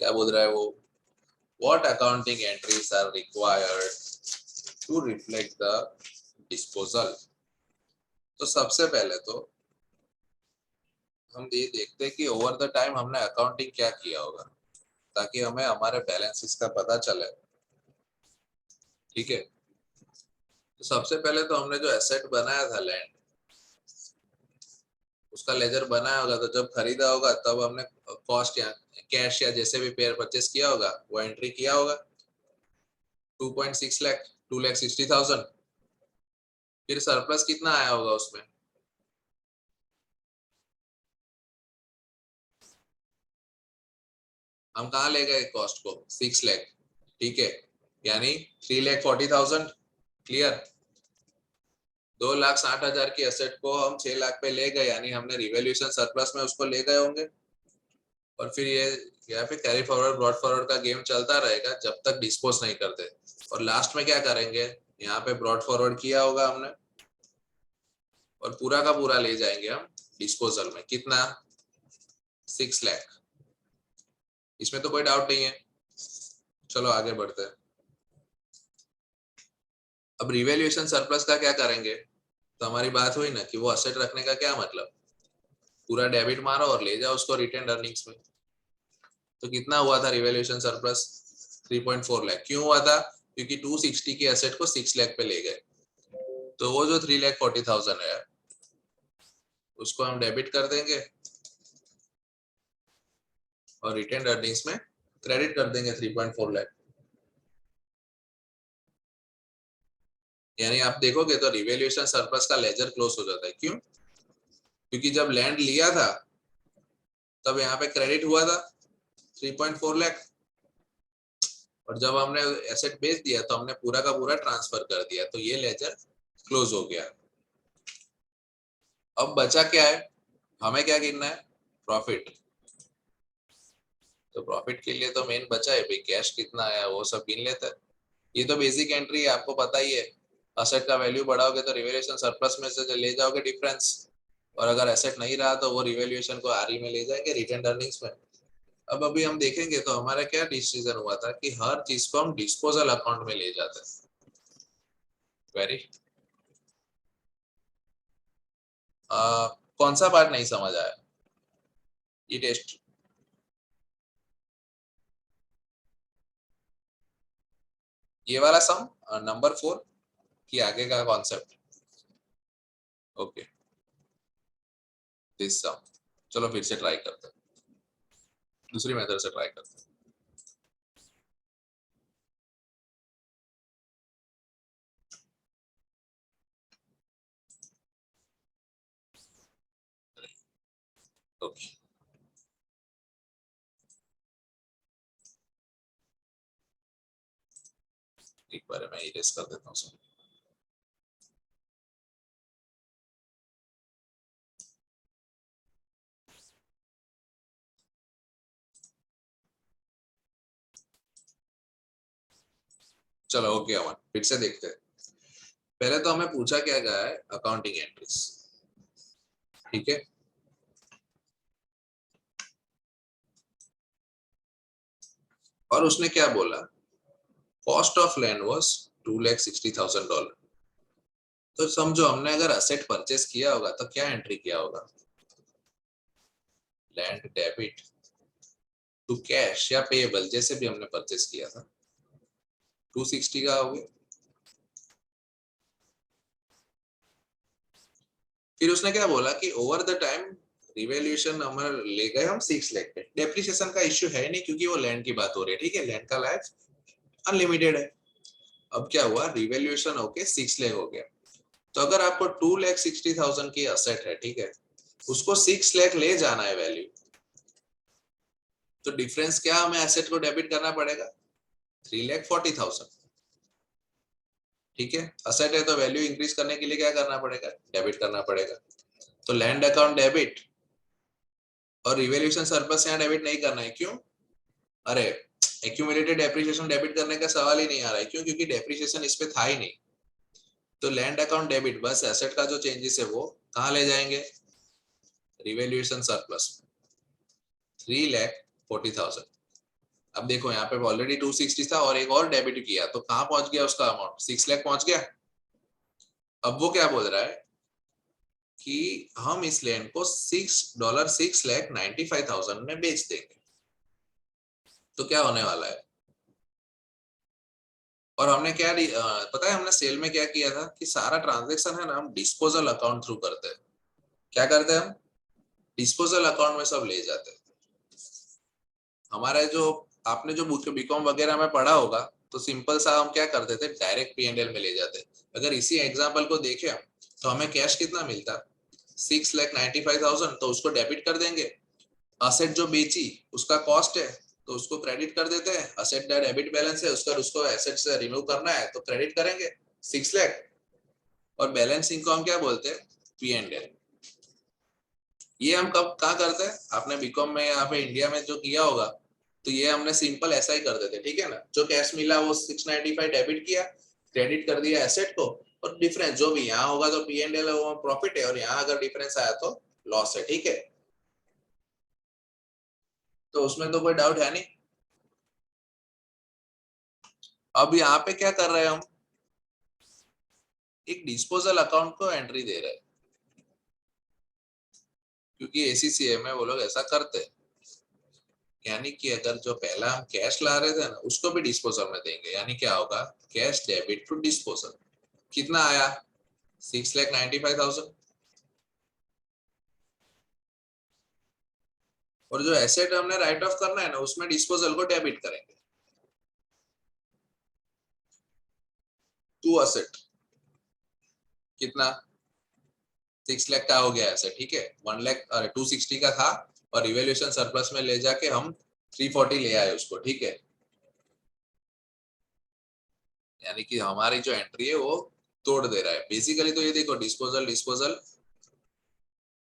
क्या बोल रहा है वो, what accounting entries are required to reflect the disposal. तो सबसे पहले तो हम ये देखते हैं कि ओवर द टाइम हमने अकाउंटिंग क्या किया होगा, ताकि हमें हमारे बैलेंसेस का पता चले, ठीक है। तो सबसे पहले तो हमने जो एसेट बनाया था लैंड, उसका लेजर बनाया होगा, तो जब खरीदा होगा तब हमने कॉस्ट या कैश या जैसे भी पेयर परचेस किया होगा वो एंट्री किया होगा, 2.6 लाख, 2,60,000। फिर सरप्लस कितना आया होगा उसमें, हम कहाँ ले गए कॉस्ट को, 6 लाख, ठीक है, यानी 3,40,000। क्लियर, 2,60,000 की एसेट को हम 6 लाख पे ले गए, यानी हमने रिवैल्यूएशन सरप्लस में उसको ले गए होंगे। और फिर ये यहाँ पे कैरी फॉरवर्ड ब्रॉड फॉरवर्ड का गेम चलता रहेगा जब तक डिस्पोज नहीं करते। और लास्ट में क्या करेंगे, यहाँ पे ब्रॉड फॉरवर्ड किया होगा हमने, और पूरा का पूरा ले जाएंगे हम डिस्पोजल में, कितना, 6 लाख। इसमें तो कोई डाउट नहीं है। चलो आगे बढ़ते हैं। अब रिवैल्यूएशन सरप्लस का क्या करेंगे, तो हमारी बात हुई ना कि वो असेट रखने का क्या मतलब, पूरा डेबिट मारो और ले जाओ उसको रिटेन अर्निंग्स में। तो कितना हुआ था रिवैल्यूएशन सरप्लस, 3.4 लाख। क्यों हुआ था, क्योंकि 260 की एसेट को 6 लाख पे ले गए, तो वो जो 3,40,000 है उसको हम डेबिट कर देंगे और रिटेन अर्निंग्स में क्रेडिट कर देंगे 3.4 लाख। यानी आप देखोगे तो रिवैल्यूएशन सरप्लस का लेजर क्लोज हो जाता है। क्यों, क्योंकि जब लैंड लिया था तब यहाँ पे क्रेडिट हुआ था 3.4 लाख, और जब हमने एसेट बेच दिया तो हमने पूरा का पूरा ट्रांसफर कर दिया, तो ये लेजर क्लोज हो गया। अब बचा क्या है, हमें क्या गिनना है, प्रॉफिट। तो प्रॉफिट के लिए तो मेन बचा है भाई, कैश कितना आया वो सब गिन लेते हैं। ये तो बेसिक एंट्री है, आपको पता ही है। असेट का वैल्यू बढ़ाओगे तो रिवैल्यूएशन सरप्लस में से ले जाओगे डिफरेंस, और अगर एसेट नहीं रहा तो वो रिवैल्यूएशन को आरई में ले जाएंगे, रिटेन अर्निंग्स में। अब अभी हम देखेंगे तो हमारा क्या डिसीजन हुआ था कि हर चीज को हम डिस्पोजल अकाउंट में ले जाते हैं। वेरी कौन सा पार्ट नहीं समझ आया, ये टेस्ट, ये वाला सम, नंबर 4 की आगे का कॉन्सेप्ट। ओके, दिस सम। चलो फिर से ट्राई करते हैं, दूसरी मेथड से ट्राई करते हैं। ओके, एक बार मैं इरेज कर देता हूँ। चलो ओके अमन, फिर से देखते हैं। पहले तो हमें पूछा क्या गया है, अकाउंटिंग एंट्रीज, ठीक है। और उसने क्या बोला, कॉस्ट ऑफ लैंड वाज $2,60,000। तो समझो हमने अगर असेट परचेस किया होगा तो क्या एंट्री किया होगा, लैंड डेबिट टू कैश या पेएबल, जैसे भी हमने परचेस किया था, 260 का हो गया। फिर उसने क्या बोला कि ओवर द टाइम रिवैल्यूएशन हमारे ले गए हम 6 लाख पे। डेप्रिसिएशन का इश्यू है नहीं क्योंकि वो लैंड की बात हो रही है, ठीक है, लैंड का लाइफ अनलिमिटेड है। अब क्या हुआ, रिवैल्यूएशन होके 6 लाख हो गया। तो अगर आपको 2,60,000 की असेट है, ठीक है, उसको 6 लाख ले जाना है वैल्यू, तो डिफरेंस क्या हमें एसेट को डेबिट करना पड़ेगा, 3,40,000, ठीक है। असेट है तो वैल्यू इंक्रीज करने के लिए क्या करना पड़ेगा, डेबिट करना पड़ेगा। तो लैंड अकाउंट डेबिट, और रिवैल्यूएशन सरप्लस यहाँ डेबिट नहीं करना है, क्यों, अरे एक्यूमुलेटेड डेप्रिसिएशन डेबिट करने का सवाल ही नहीं आ रहा है, क्यों, क्योंकि डेप्रिसिएशन इस पे था ही नहीं। तो लैंड अकाउंट डेबिट, बस एसेट का जो चेंजेस है वो कहाँ ले जाएंगे, रिवैल्यूएशन सरप्लस, 3,40,000। अब देखो यहाँ पे ऑलरेडी 260 था और एक और डेबिट किया, तो कहाँ पहुंच गया उसका अमाउंट, 6 लाख पहुंच गया। अब वो क्या बोल रहा है कि हम इस लैंड को $6,95,000 में बेच देंगे। तो क्या होने वाला है, और हमने क्या पता है हमने सेल में क्या किया था कि सारा ट्रांजेक्शन है ना हम डिस्पोजल अकाउंट थ्रू करते हैं। क्या करते हैं हम, डिस्पोजल अकाउंट में सब ले जाते हैं। हमारे जो आपने जो बीकॉम वगैरह में पढ़ा होगा, तो सिंपल सा हम क्या करते थे, डायरेक्ट P&L में ले जाते। अगर इसी एग्जाम्पल को देखें तो हमें कैश कितना मिलता, 6,95,000, तो उसको डेबिट कर देंगे। असेट जो बेची उसका कॉस्ट है तो उसको क्रेडिट कर देते हैं, असेट डेबिट बैलेंस है उसका, उसको एसेट से रिमूव करना है तो क्रेडिट करेंगे 6 लाख। और बैलेंस इनकम क्या बोलते हैं, P&L। ये हम कब कहाँ करते हैं, आपने बीकॉम में यहाँ पे इंडिया में जो किया होगा, तो ये हमने सिंपल ऐसा ही कर देते, ठीक है ना। जो कैश मिला वो 695 डेबिट किया, क्रेडिट कर दिया एसेट को, और डिफरेंस जो भी यहाँ होगा तो P&L है, वो प्रॉफिट है, और यहाँ अगर डिफरेंस आया तो लॉस है, ठीक है। तो उसमें तो कोई डाउट है नहीं। अब यहाँ पे क्या कर रहे हैं हम, एक डिस्पोजल अकाउंट को एंट्री दे रहे हैं, क्योंकि ACCA में वो लोग ऐसा करते हैं। यानी कि अगर जो पहला हम कैश ला रहे थे ना उसको भी डिस्पोजल में देंगे, यानी क्या होगा, कैश डेबिट टू डिस्पोजल। कितना आया, 6,95,000। और जो एसेट हमने राइट ऑफ करना है ना उसमें डिस्पोजल को डेबिट करेंगे टू असेट। कितना, 6 लाख का हो गया एसेट, ठीक है, 1 लाख 260 का था, और रिवैल्यूएशन सरप्लस में ले जाके हम 340 ले आए उसको, ठीक है। यानी कि हमारी जो एंट्री है वो तोड़ दे रहा है बेसिकली। तो ये देखो डिस्पोजल डिस्पोजल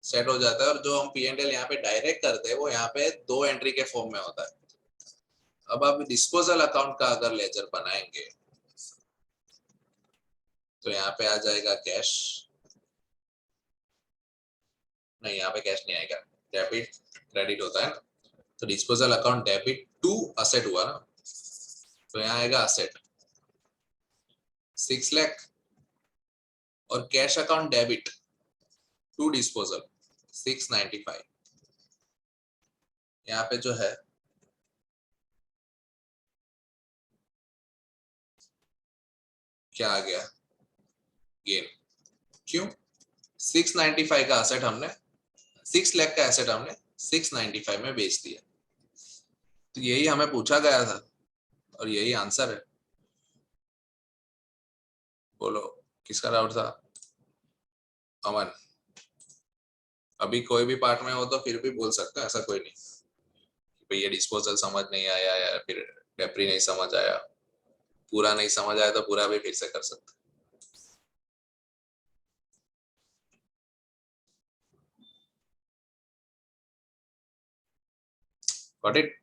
सेट हो जाता है, और जो हम P&L यहाँ पे डायरेक्ट करते हैं वो यहाँ पे 2 एंट्री के फॉर्म में होता है। अब आप डिस्पोजल अकाउंट का अगर लेजर बनाएंगे तो यहाँ पे आ जाएगा कैश, नहीं यहाँ पे कैश नहीं आएगा, डेबिट क्रेडिट होता है ना। तो disposal account debit to asset हुआ ना, तो यहाँ आएगा असेट 6 लाख, और cash account debit to disposal 695। यहाँ पे जो है क्या आ गया, गेन। क्यों, 695 का एसेट हमने, 6 लाख का एसेट हमने 695 में बेच दिया। तो यही हमें पूछा गया था और यही आंसर है। बोलो किसका डाउट था, अमन। अभी कोई भी पार्ट में हो तो फिर भी बोल सकते हैं, ऐसा कोई नहीं कि भाई ये डिस्पोजल समझ नहीं आया या फिर डेप्री नहीं समझ आया। पूरा नहीं समझ आया तो पूरा भी फिर से कर सकते। Got it?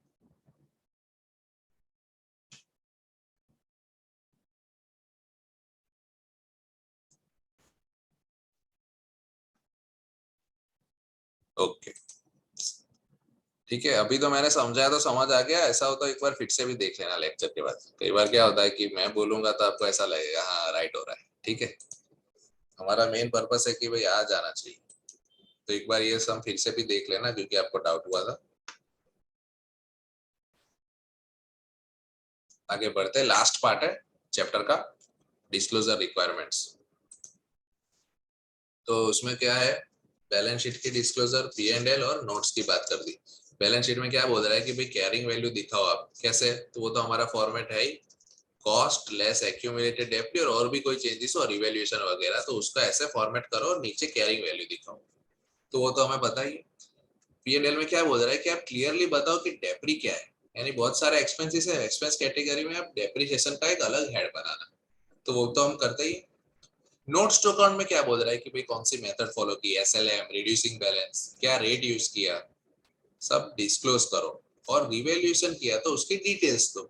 ओके, ठीक है, अभी तो मैंने समझाया तो समझ आ गया। ऐसा हो तो एक बार फिर से भी देख लेना लेक्चर के बाद। कई बार क्या होता है कि मैं बोलूंगा तो आपको ऐसा लगेगा हाँ राइट हो रहा है, ठीक है। हमारा मेन पर्पस है कि भाई आ जाना चाहिए। तो एक बार ये सम फिर से भी देख लेना क्योंकि आपको डाउट हुआ था। आगे बढ़ते, लास्ट पार्ट है चैप्टर का, डिस्क्लोजर रिक्वायरमेंट्स। तो उसमें क्या है, बैलेंस शीट की डिस्क्लोजर, P&L और नोट्स की बात कर दी। बैलेंस शीट में क्या बोल रहा है कि भाई कैरिंग वैल्यू दिखाओ आप, कैसे? तो वो तो हमारा फॉर्मेट है ही, कॉस्ट लेस एक्यूमुलेटेड डेप्ट और भी कोई चेंजेस और रिवैल्यूएशन वगैरह, तो उसका ऐसे फॉर्मेट करो और नीचे कैरिंग वैल्यू दिखाओ। तो वो तो हमें पता ही है। P&L में क्या बोल रहा है कि आप क्लियरली बताओ कि डेप्री क्या है। यानी बहुत सारे एक्सपेंसेस है, एक्सपेंस कैटेगरी में आप डेप्रिसिएशन का एक अलग हेड बनाना। तो वो तो हम करते ही। नोट्स टू अकाउंट में क्या बोल रहा है कि भाई कौन सी मेथड फॉलो की, SLM, रिड्यूसिंग बैलेंस, क्या रेट यूज किया, सब डिस्क्लोज करो। और रिवैल्यूएशन किया तो उसकी डिटेल्स दो।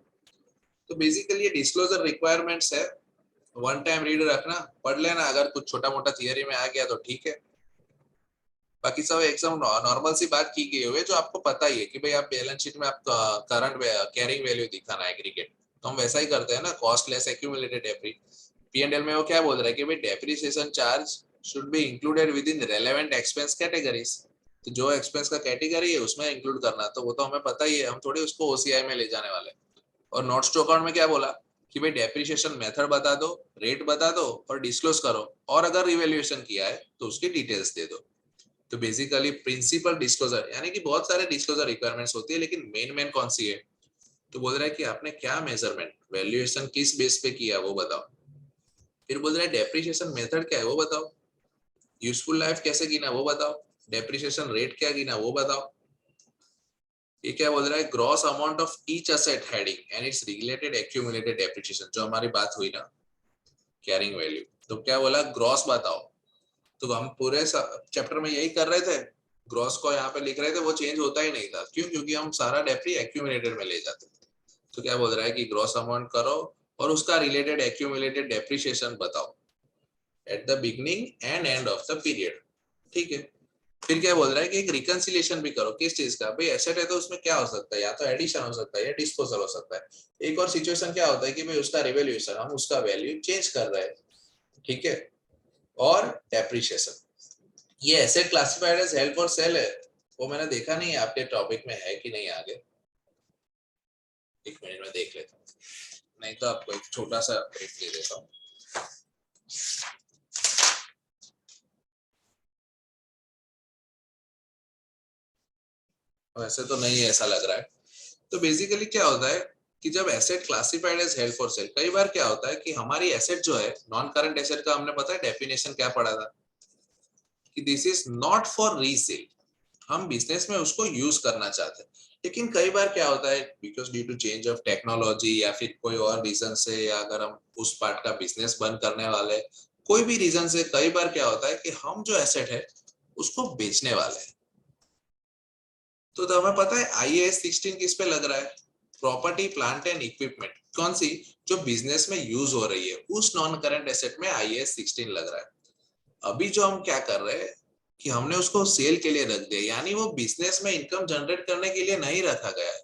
तो बेसिकली ये डिस्क्लोजर रिक्वायरमेंट्स है। वन टाइम रीड रखना, पढ़ लेना, अगर कुछ छोटा मोटा थियरी में आ गया तो ठीक है। बाकी सब एकदम नॉर्मल सी बात की गई हुई है जो आपको पता ही है कि भाई आप बैलेंस शीट में आप करंट कैरिंग वैल्यू दिखाना एग्रीगेट, तो हम वैसा ही करते हैं ना, कॉस्ट लेस एक्यूमुलेटेड डेप्री। P&L में वो क्या बोल रहा है कि भाई depreciation charge should be included with in relevant expense categories. तो जो एक्सपेंस का कैटेगरी है उसमें इंक्लूड करना, तो वो तो हमें पता ही है, हम थोड़ी उसको OCI में ले जाने वाले। और नोट्स टू अकाउंट में क्या बोला कि भाई डेप्रिसिएशन मेथड बता दो, रेट बता दो और डिस्क्लोज करो, और अगर रिवैल्यूएशन किया है तो उसकी डिटेल्स दे दो। तो बेसिकली प्रिंसिपल डिस्क्लोजर, यानी कि बहुत सारे डिस्क्लोजर रिक्वायरमेंट्स होती है, लेकिन मेन मेन कौन सी है? तो बोल रहा है कि आपने क्या मेजरमेंट वैल्यूएशन किस बेस पे किया वो बताओ। फिर बोल रहा है डेप्रिसिएशन मेथड क्या है वो बताओ, यूजफुल लाइफ कैसे गिना वो बताओ, डेप्रिसिएशन रेट क्या गिना वो बताओ। ये क्या बोल रहा है, gross amount of each asset heading and it's related accumulated depreciation, जो हमारी बात हुई ना कैरिंग वैल्यू। तो क्या बोला, ग्रॉस बताओ। तो हम पूरे चैप्टर में यही कर रहे थे, ग्रॉस को यहाँ पे लिख रहे थे, वो चेंज होता ही नहीं था। क्यों? क्योंकि हम सारा डेप्री एक्यूमुलेटेड में ले जाते थे। तो क्या बोल रहा है कि ग्रॉस अमाउंट करो और उसका रिलेटेड एक्यूमुलेटेड डेप्रिसिएशन बताओ at the beginning and end of the period, ठीक है। फिर क्या बोल रहा है कि एक रिकंसिलिएशन भी करो, किस चीज का? भाई एसेट है तो उसमें क्या हो सकता है, या तो एडिशन हो सकता है या डिस्पोजल हो सकता है। एक और सिचुएशन क्या होता है कि भाई उसका रिवैल्यूएशन, हम उसका वैल्यू चेंज कर रहे हैं, ठीक है। और डेप्रिसिएशन, ये asset classified as held for sale है, वो मैंने देखा नहीं है आपके टॉपिक में है कि नहीं आगे। एक मिनट में देख लेता हूँ, नहीं तो आपको एक छोटा सा ब्रीफ दे देता हूँ। वैसे तो नहीं है ऐसा लग रहा है। तो बेसिकली क्या होता है कि जब asset classified as held for sale, कई बार क्या होता है कि हमारी एसेट जो है, नॉन करंट एसेट का हमने पता है डेफिनेशन क्या पढ़ा था कि this is not for resale, हम बिजनेस में उसको यूज करना चाहते हैं। लेकिन कई बार क्या होता है, because due to change of technology या फिर कोई और रीजन से, या अगर हम उस पार्ट का बिजनेस बंद करने वाले, कोई भी रीजन से, कई बार क्या होता है कि हम जो एसेट है उसको बेचने वाले हैं। तो हमें पता है IAS 16 किस पे लग रहा है, प्रॉपर्टी प्लांट एंड इक्विपमेंट। कौन सी? जो बिजनेस में यूज हो रही है, उस नॉन करंट एसेट में IAS 16 लग रहा है। अभी जो हम क्या कर रहे हैं कि हमने उसको सेल के लिए रख दिया, यानी वो बिजनेस में इनकम जनरेट करने के लिए नहीं रखा गया है,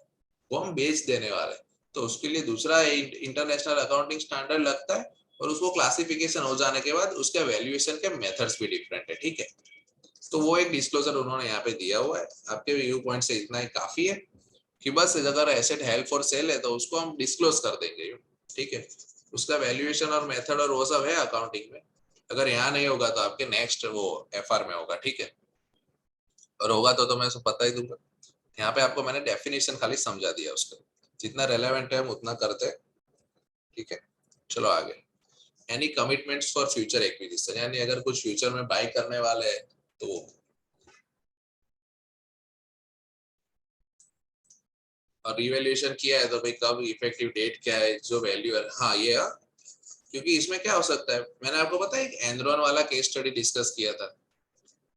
वो हम बेच देने वाले। तो उसके लिए दूसरा इंटरनेशनल अकाउंटिंग स्टैंडर्ड लगता है, और उसको क्लासिफिकेशन हो जाने के बाद उसके वैल्यूएशन के मेथड्स भी डिफरेंट है, ठीक है। तो वो एक डिस्क्लोजर उन्होंने यहाँ पे दिया हुआ है। आपके व्यू पॉइंट से इतना ही काफी है कि बस अगर एसेट हेल्ड फॉर सेल है तो उसको हम डिस्क्लोज कर देंगे, ठीक है। उसका वैल्यूएशन और मेथड और वो सब है अकाउंटिंग में। अगर यहाँ नहीं होगा तो आपके नेक्स्ट वो FR में होगा, ठीक है। और होगा तो मैं सब पता ही दूंगा। यहाँ पे आपको मैंने डेफिनेशन खाली समझा दिया उसका, जितना रेलेवेंट है हम उतना करते हैं, ठीक है। चलो आगे, any commitments for future acquisition, यानी अगर कुछ फ्यूचर में बाय करने वाले हैं तो और रिवैल्यूएशन किया है तो भाई कब इफेक्टिव डेट क्या है, जो वैल्यू है, हाँ ये क्योंकि इसमें क्या हो सकता है, मैंने आपको पता है एक एनरॉन वाला केस स्टडी डिस्कस किया था,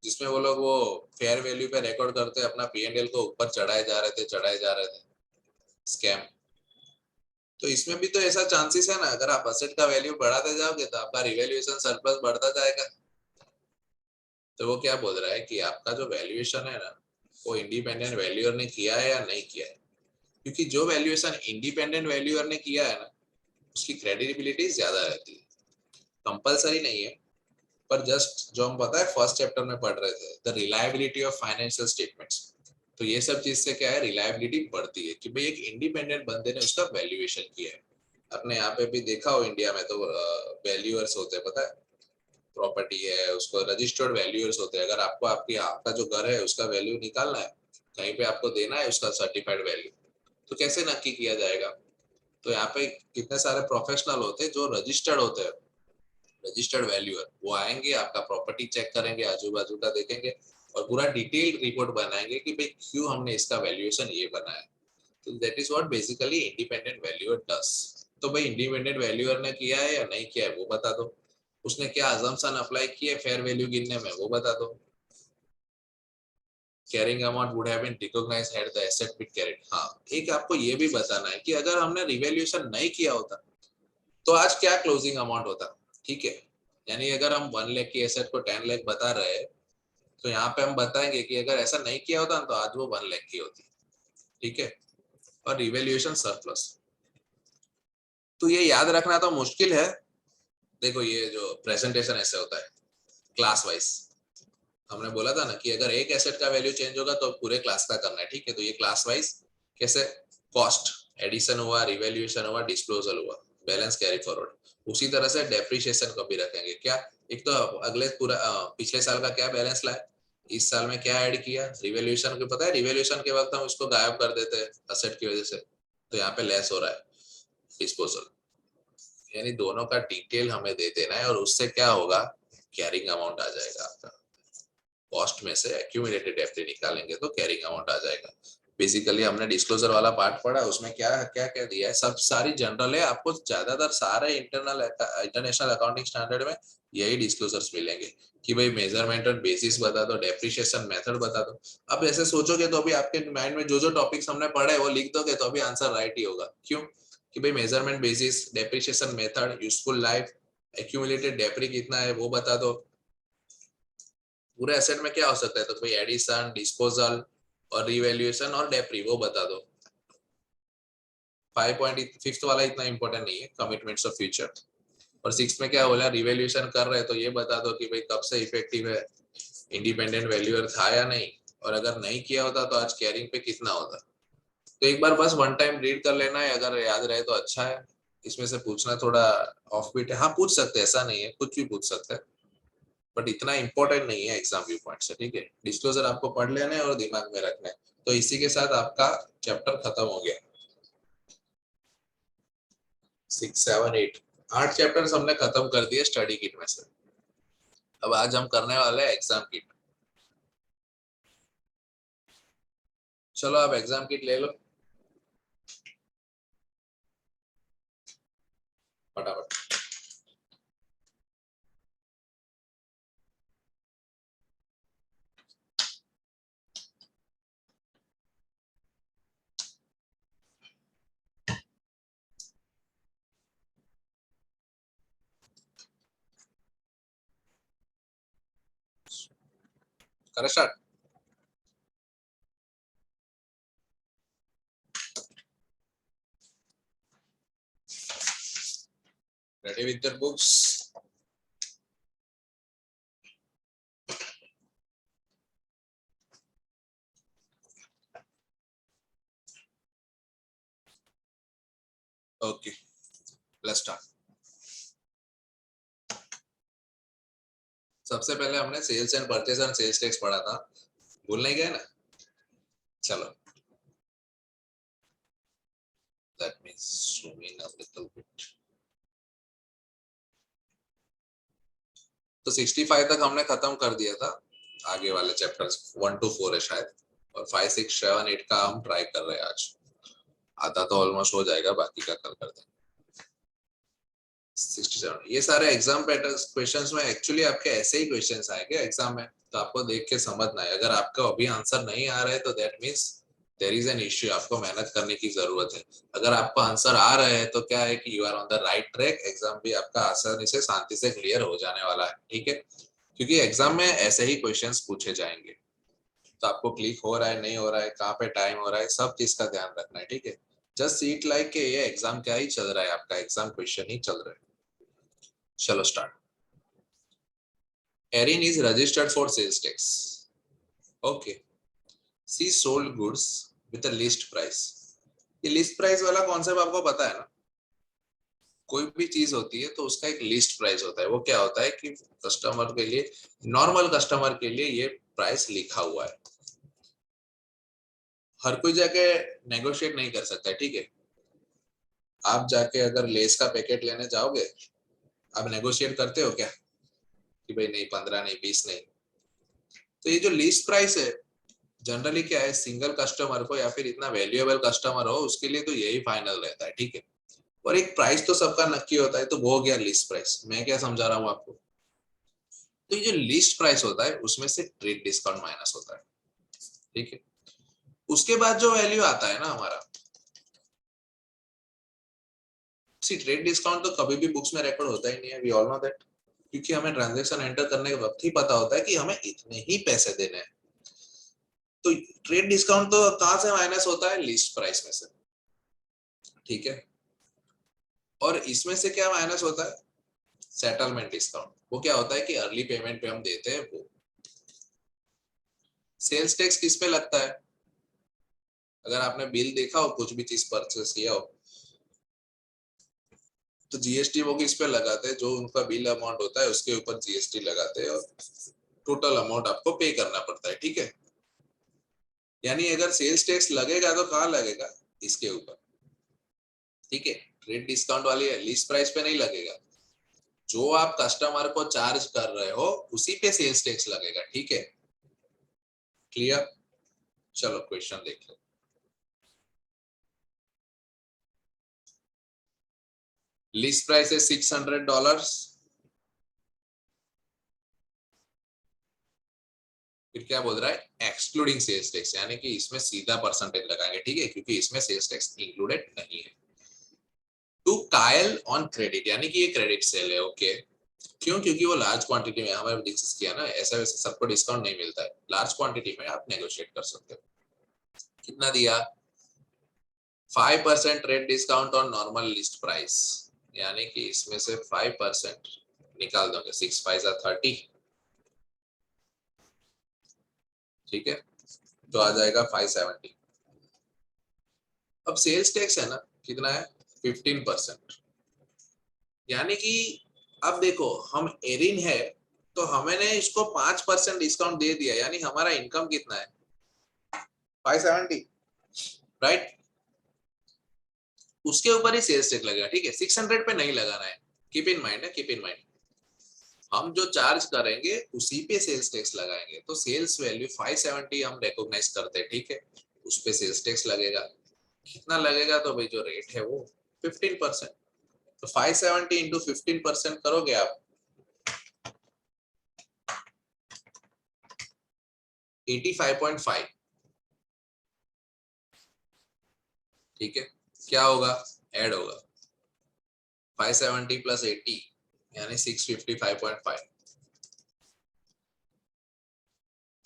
जिसमें वो लोग वो फेयर वैल्यू पे रिकॉर्ड करते अपना पीएनएल को ऊपर चढ़ाए जा रहे थे स्कैम। तो इसमें भी तो ऐसा चांसेस है ना, अगर आप असेट का वैल्यू बढ़ाते जाओगे तो आपका रिवैल्यूएशन सरप्लस बढ़ता जाएगा। तो वो क्या बोल रहा है कि आपका जो वैल्यूएशन है ना, वो इंडिपेंडेंट वैल्यूअर ने किया है या नहीं किया है, क्योंकि जो वैल्यूएशन इंडिपेंडेंट वैल्यूअर ने किया है ना, उसकी क्रेडिबिलिटी ज्यादा रहती है। कंपलसरी नहीं है, पर जस्ट जो हम पता है फर्स्ट चैप्टर में पढ़ रहे थे, the reliability of financial statements, तो ये सब चीज से क्या है, रिलायबिलिटी बढ़ती है कि भाई एक इंडिपेंडेंट बंदे ने उसका वैल्यूएशन किया है। अपने यहाँ पे भी देखा हो इंडिया में तो वैल्यूअर्स होते हैं, पता है, प्रॉपर्टी है उसको रजिस्टर्ड वैल्यूअर्स होते हैं। अगर आपको आपकी आपका जो घर है उसका वैल्यू निकालना है, कहीं पे आपको देना है उसका सर्टिफाइड वैल्यू, तो कैसे नक्की किया जाएगा। तो यहाँ पे कितने सारे प्रोफेशनल होते हैं जो रजिस्टर्ड होते हैं, रजिस्टर्ड वैल्यूअर, वो आएंगे आपका प्रॉपर्टी चेक करेंगे, आजू बाजू का देखेंगे और पूरा डिटेल रिपोर्ट बनाएंगे कि भाई क्यों हमने इसका वैल्यूएशन ये बनाया। तो that is what basically independent valuer does. तो भाई इंडिपेंडेंट वैल्यूअर ने किया है या नहीं किया है वो बता दो, उसने क्या अजम्पशन अप्लाई किए फेयर वैल्यू गिनने में वो बता दो। Carrying amount would have been recognised had the asset been carried, हाँ एक आपको ये भी बताना है कि अगर हमने रिवैल्यूएशन नहीं किया होता तो आज क्या क्लोजिंग अमाउंट होता। ठीक है, यानी अगर हम 1 लाख की एसेट को 10 लाख बता रहे हैं, तो यहाँ पे हम बताएंगे कि अगर ऐसा नहीं किया होता तो आज वो 1 लाख की होती। ठीक है, और रिवैल्यूएशन सरप्लस, तो ये याद रखना तो मुश्किल है। देखो ये जो प्रेजेंटेशन ऐसे होता है क्लास वाइज, हमने बोला था ना कि अगर एक एसेट का वैल्यू चेंज होगा तो पूरे क्लास का करना है। ठीक है, तो ये क्लास वाइज कैसे, कॉस्ट एडिशन हुआ, रिवैल्यूएशन हुआ, डिस्क्लोजल हुआ, बैलेंस कैरी फॉरवर्ड, उसी तरह से डेप्रिसिएशन को भी रखेंगे। क्या, एक तो अगले पूरा पिछले साल का क्या बैलेंस लाए, इस साल में क्या ऐड किया, रिवैल्यूएशन को पता है, रिवैल्यूएशन के वक्त हम उसको गायब कर देते हैं असेट की वजह से, तो यहाँ पे लेस हो रहा है डिस्पोजल, यानी दोनों का डिटेल हमें दे देना है और उससे क्या होगा, कैरिंग अमाउंट आ जाएगा आपका। कॉस्ट में से एक्यूमुलेटेड एफडी निकालेंगे तो कैरिंग अमाउंट आ जाएगा। बेसिकली हमने डिस्क्लोजर वाला पार्ट पढ़ा, उसमें क्या क्या क्या दिया है, सब सारी जनरल है, आपको ज्यादातर सारे इंटरनेशनल अकाउंटिंग स्टैंडर्ड में यही डिस्क्लोजर्स मिलेंगे कि भाई मेजरमेंट और बेसिस बता दो, डेप्रिसिएशन मेथड बता दो। अब ऐसे सोचोगे तो अभी आपके माइंड में जो जो टॉपिक्स हमने पढ़े वो लिख दोगे तो अभी आंसर राइट ही होगा। क्यों, कि भाई measurement basis, depreciation method, useful life, accumulated depre कितना है वो बता दो, पूरे एसेट में क्या हो सकता है, तो कोई एडिशन, डिस्पोजल और रिवैल्यूएशन और डेप्री वो बता दो। 5.5 वाला इतना इंपॉर्टेंट नहीं है, कमिटमेंट्स ऑफ फ्यूचर। और 6 में क्या बोला, रिवैल्यूएशन कर रहे हैं तो ये बता दो कि भाई कब से इफेक्टिव है, इंडिपेंडेंट वैल्यूअर था या नहीं, और अगर नहीं किया होता तो आज कैरिंग पे कितना होता। तो एक बार बस वन टाइम रीड कर लेना है, अगर याद रहे तो अच्छा है। इसमें से पूछना थोड़ा ऑफ बीट है, हाँ पूछ सकते हैं, ऐसा नहीं है, कुछ भी पूछ सकते हैं, बट इतना इंपॉर्टेंट नहीं है एग्जाम व्यू पॉइंट से। ठीक है, डिस्क्लोजर आपको पढ़ लेना है और दिमाग में रखना है। तो इसी के साथ आपका चैप्टर खत्म हो गया। 6, 7, 8, 8 चैप्टर्स हमने खत्म कर दिए स्टडी किट में से। अब आज हम करने वाले हैं एग्जाम किट। चलो आप एग्जाम किट ले लो फटाफट। करें start. Ready with your books. Okay, let's start. सबसे पहले हमने sales and purchase and sales tax पढ़ा था, भूल नहीं गए ना। चलो, that means zoom in a little bit। तो 65 तक हमने खत्म कर दिया था, आगे वाले चैप्टर्स 1 to 4 है शायद, और 5, 6, 7, 8 का हम ट्राई कर रहे हैं आज। आधा तो ऑलमोस्ट हो जाएगा, बाकी का कल कर देंगे। 67 ये सारे एग्जाम पैटर्न क्वेश्चंस में एक्चुअली आपके ऐसे ही क्वेश्चंस आएंगे एग्जाम में, तो आपको देख के समझना है। अगर आपका अभी आंसर नहीं आ रहा है तो that means there is an issue, आपको मेहनत करने की जरूरत है। अगर आपको आंसर आ रहा है तो क्या है कि you are on the right track, exam भी आपका आसानी से शांति से क्लियर हो जाने वाला है, ठीक है। क्योंकि एग्जाम में ऐसे ही क्वेश्चंस पूछे जाएंगे, तो आपको क्लिक हो रहा है नहीं हो रहा है, कहाँ पे टाइम हो रहा है, सब चीज का ध्यान रखना है, ठीक है। जस्ट सीट लाइक के ये एग्जाम क्या ही चल रहा है, आपका एग्जाम क्वेश्चन ही चल रहा है। चलो start. Erin is registered for sales tax. Okay. She sold goods with a list price. ये लिस्ट प्राइस वाला कॉन्सेप्ट आपको पता है ना? कोई भी चीज होती है तो उसका एक लिस्ट प्राइस होता है। वो क्या होता है कि कस्टमर के लिए, नॉर्मल कस्टमर के लिए ये प्राइस लिखा हुआ है, हर कोई जाके नेगोशिएट नहीं कर सकता है, ठीक है। आप जाके अगर लेस का पैकेट लेने जाओगे, आप नेगोशिएट करते हो क्या कि भाई नहीं 15 नहीं 20 नहीं? तो ये जो लिस्ट प्राइस है जनरली क्या है, सिंगल कस्टमर को या फिर इतना वैल्यूएबल कस्टमर हो उसके लिए तो यही फाइनल रहता है, ठीक है। और एक प्राइस तो सबका नक्की होता है, तो वो हो गया लिस्ट प्राइस। मैं क्या समझा रहा हूँ आपको, तो ये जो लिस्ट प्राइस होता है उसमें से ट्रेड डिस्काउंट माइनस होता है, ठीक है। उसके बाद जो वैल्यू आता है ना हमारा, सी ट्रेड डिस्काउंट तो कभी भी बुक्स में रिकॉर्ड होता ही नहीं है, वी ऑल नो दैट। क्योंकि हमें ट्रांजेक्शन एंटर करने के वक्त ही पता होता है कि हमें इतने ही पैसे देने हैं। तो ट्रेड डिस्काउंट तो कहां से माइनस होता है, लिस्ट प्राइस में से, ठीक है। और इसमें से क्या माइनस होता है, सेटलमेंट डिस्काउंट। वो क्या होता है कि अर्ली पेमेंट पे हम देते हैं वो। सेल्स टैक्स किस पे लगता है, अगर आपने बिल देखा हो, कुछ भी चीज परचेस किया हो, तो जीएसटी वो किस पे लगाते हैं, जो उनका बिल अमाउंट होता है उसके ऊपर जीएसटी लगाते हैं, और टोटल अमाउंट आपको पे करना पड़ता है, ठीक है। यानी अगर सेल्स टैक्स लगेगा तो कहाँ लगेगा, इसके ऊपर, ठीक है। ट्रेड डिस्काउंट वाली लिस्ट प्राइस पे नहीं लगेगा, जो आप कस्टमर को चार्ज कर रहे हो उसी पे सेल्स टैक्स लगेगा, ठीक है। क्लियर? चलो क्वेश्चन देख लो। लिस्ट प्राइस है $600, फिर क्या बोल रहा है, एक्सक्लूडिंग सेल्स टैक्स, यानी कि इसमें सीधा परसेंटेज लगाएंगे, ठीक है, क्योंकि इसमें सेल्स टैक्स इंक्लूडेड नहीं है। टू कायल ऑन क्रेडिट, यानी कि ये क्रेडिट सेल है, ओके। क्यों? क्योंकि वो लार्ज क्वांटिटी में, हमें डिस्कस किया ना, ऐसा वैसे सबको डिस्काउंट नहीं मिलता है, लार्ज क्वांटिटी में आप नेगोशिएट कर सकते हो। कितना दिया, 5% trade discount on normal list price, यानी कि इसमें से 5% निकाल दोगे, 6 5 30, ठीक है, तो आ जाएगा 570। अब सेल्स टैक्स है ना, कितना है, 15%। यानी कि अब देखो, हम एरिन है तो हमने इसको 5% डिस्काउंट दे दिया, यानी हमारा इनकम कितना है, 570, राइट। उसके ऊपर ही सेल्स टैक्स लगेगा, ठीक है, 600 पे नहीं लगाना है। कीप इन माइंड है, कीप इन माइंड, हम जो चार्ज करेंगे उसी पे सेल्स टैक्स लगाएंगे। तो सेल्स वैल्यू 570 हम रिकॉग्नाइज करते हैं, ठीक है, उस पे सेल्स टैक्स लगेगा। कितना लगेगा, तो भाई जो रेट है वो 15%। तो 570 इंटू 15% करोगे आप, 85.5, ठीक है। क्या होगा, ऐड होगा 570 प्लस 80, यानी 655.5।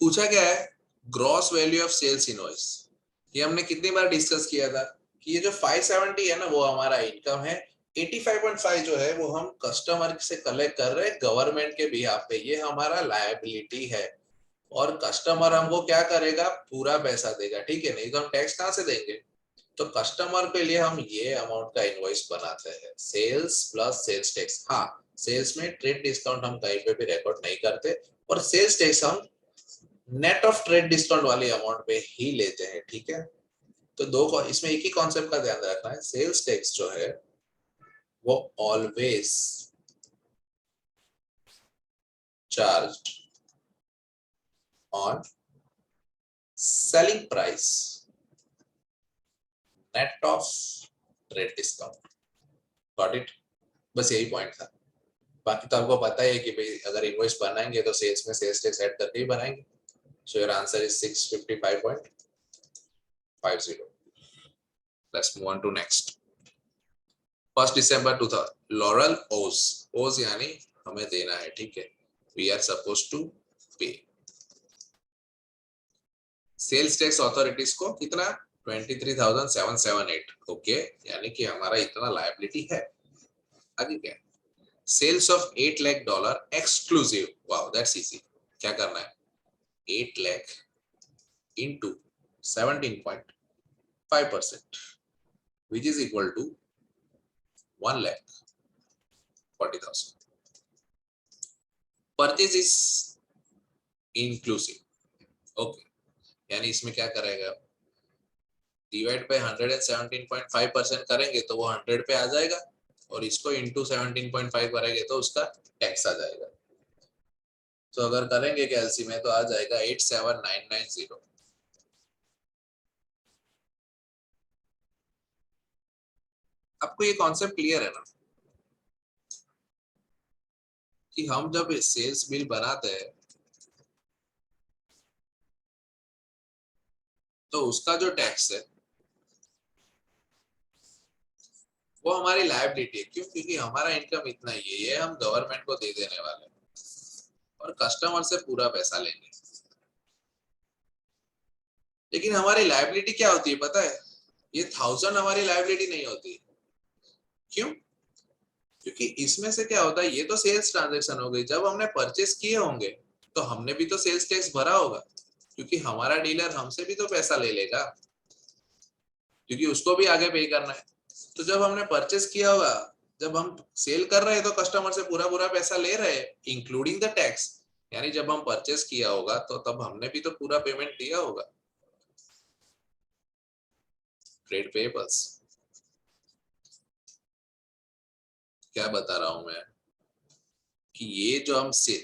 पूछा क्या है, gross value of sales invoice. ये हमने कितनी बार डिस्कस किया था कि ये जो 570 है ना वो हमारा इनकम है, 85.5 जो है वो हम कस्टमर से कलेक्ट कर रहे हैं गवर्नमेंट के बिहाफ पे, ये हमारा लायबिलिटी है। और कस्टमर हमको क्या करेगा, पूरा पैसा देगा, ठीक है, नहीं तो हम टैक्स कहाँ से देंगे। तो कस्टमर के लिए हम ये अमाउंट का इनवॉइस बनाते हैं, सेल्स प्लस सेल्स टैक्स। हाँ, सेल्स में ट्रेड डिस्काउंट हम कहीं पे भी रिकॉर्ड नहीं करते, और सेल्स टैक्स हम नेट ऑफ ट्रेड डिस्काउंट वाली अमाउंट पे ही लेते हैं, ठीक है। तो दो को इसमें एक ही कॉन्सेप्ट का ध्यान रखना है, सेल्स टैक्स जो है वो always charged on selling price net of trade discount. Got it? बस यही पॉइंट था। बाकी तो आपको पता ही है कि भाई अगर इनवॉइस बनाएंगे तो सेल्स में सेल्स टैक्स ऐड करके ही बनाएंगे। So your answer is 655.50। Let's move on to next. 1 December 2000 Laurel owes, owes यानी हमें देना है, ठीक है, we are suppose to pay sales tax authorities को कितना, 23,778। ओके, यानी कि हमारा इतना लायबिलिटी है। आगे क्या, sales of $8 lakh exclusive, wow that's easy. क्या करना है, 8 lakh into 17.5% which is equal to 1,40,000। Purchase is inclusive. Okay, यानी इसमें क्या करेगा, डिवाइड बाय 117.5% करेंगे तो वो 100 पे आ जाएगा, और इसको इंटू 17.5 करेंगे तो उसका टैक्स आ जाएगा। तो अगर करेंगे कैलसी में तो आ जाएगा 87,990। आपको ये कॉन्सेप्ट क्लियर है ना, कि हम जब सेल्स बिल बनाते हैं तो उसका जो टैक्स है वो हमारी लायबिलिटी है। क्यों? क्योंकि हमारा इनकम इतना ही है, ये हम गवर्नमेंट को दे देने वाले हैं और कस्टमर से पूरा पैसा लेंगे। लेकिन हमारी लायबिलिटी क्या होती है पता है, ये 1000 हमारी लायबिलिटी नहीं होती। क्यों? क्योंकि इसमें से क्या होता है, ये तो सेल्स ट्रांजैक्शन हो गई, जब हमने परचेस किए होंगे तो हमने भी तो सेल्स टैक्स भरा होगा, क्योंकि हमारा डीलर हमसे भी तो पैसा ले लेगा, क्योंकि उसको भी आगे पे करना है। तो जब हमने परचेस किया होगा, जब हम सेल कर रहे हैं तो कस्टमर से पूरा पूरा पैसा ले रहे हैं इंक्लूडिंग द टैक्स, यानी जब हम परचेस किया होगा तो तब हमने भी तो पूरा पेमेंट दिया होगा। ट्रेड पेबल्स, क्या बता रहा हूं मैं, कि ये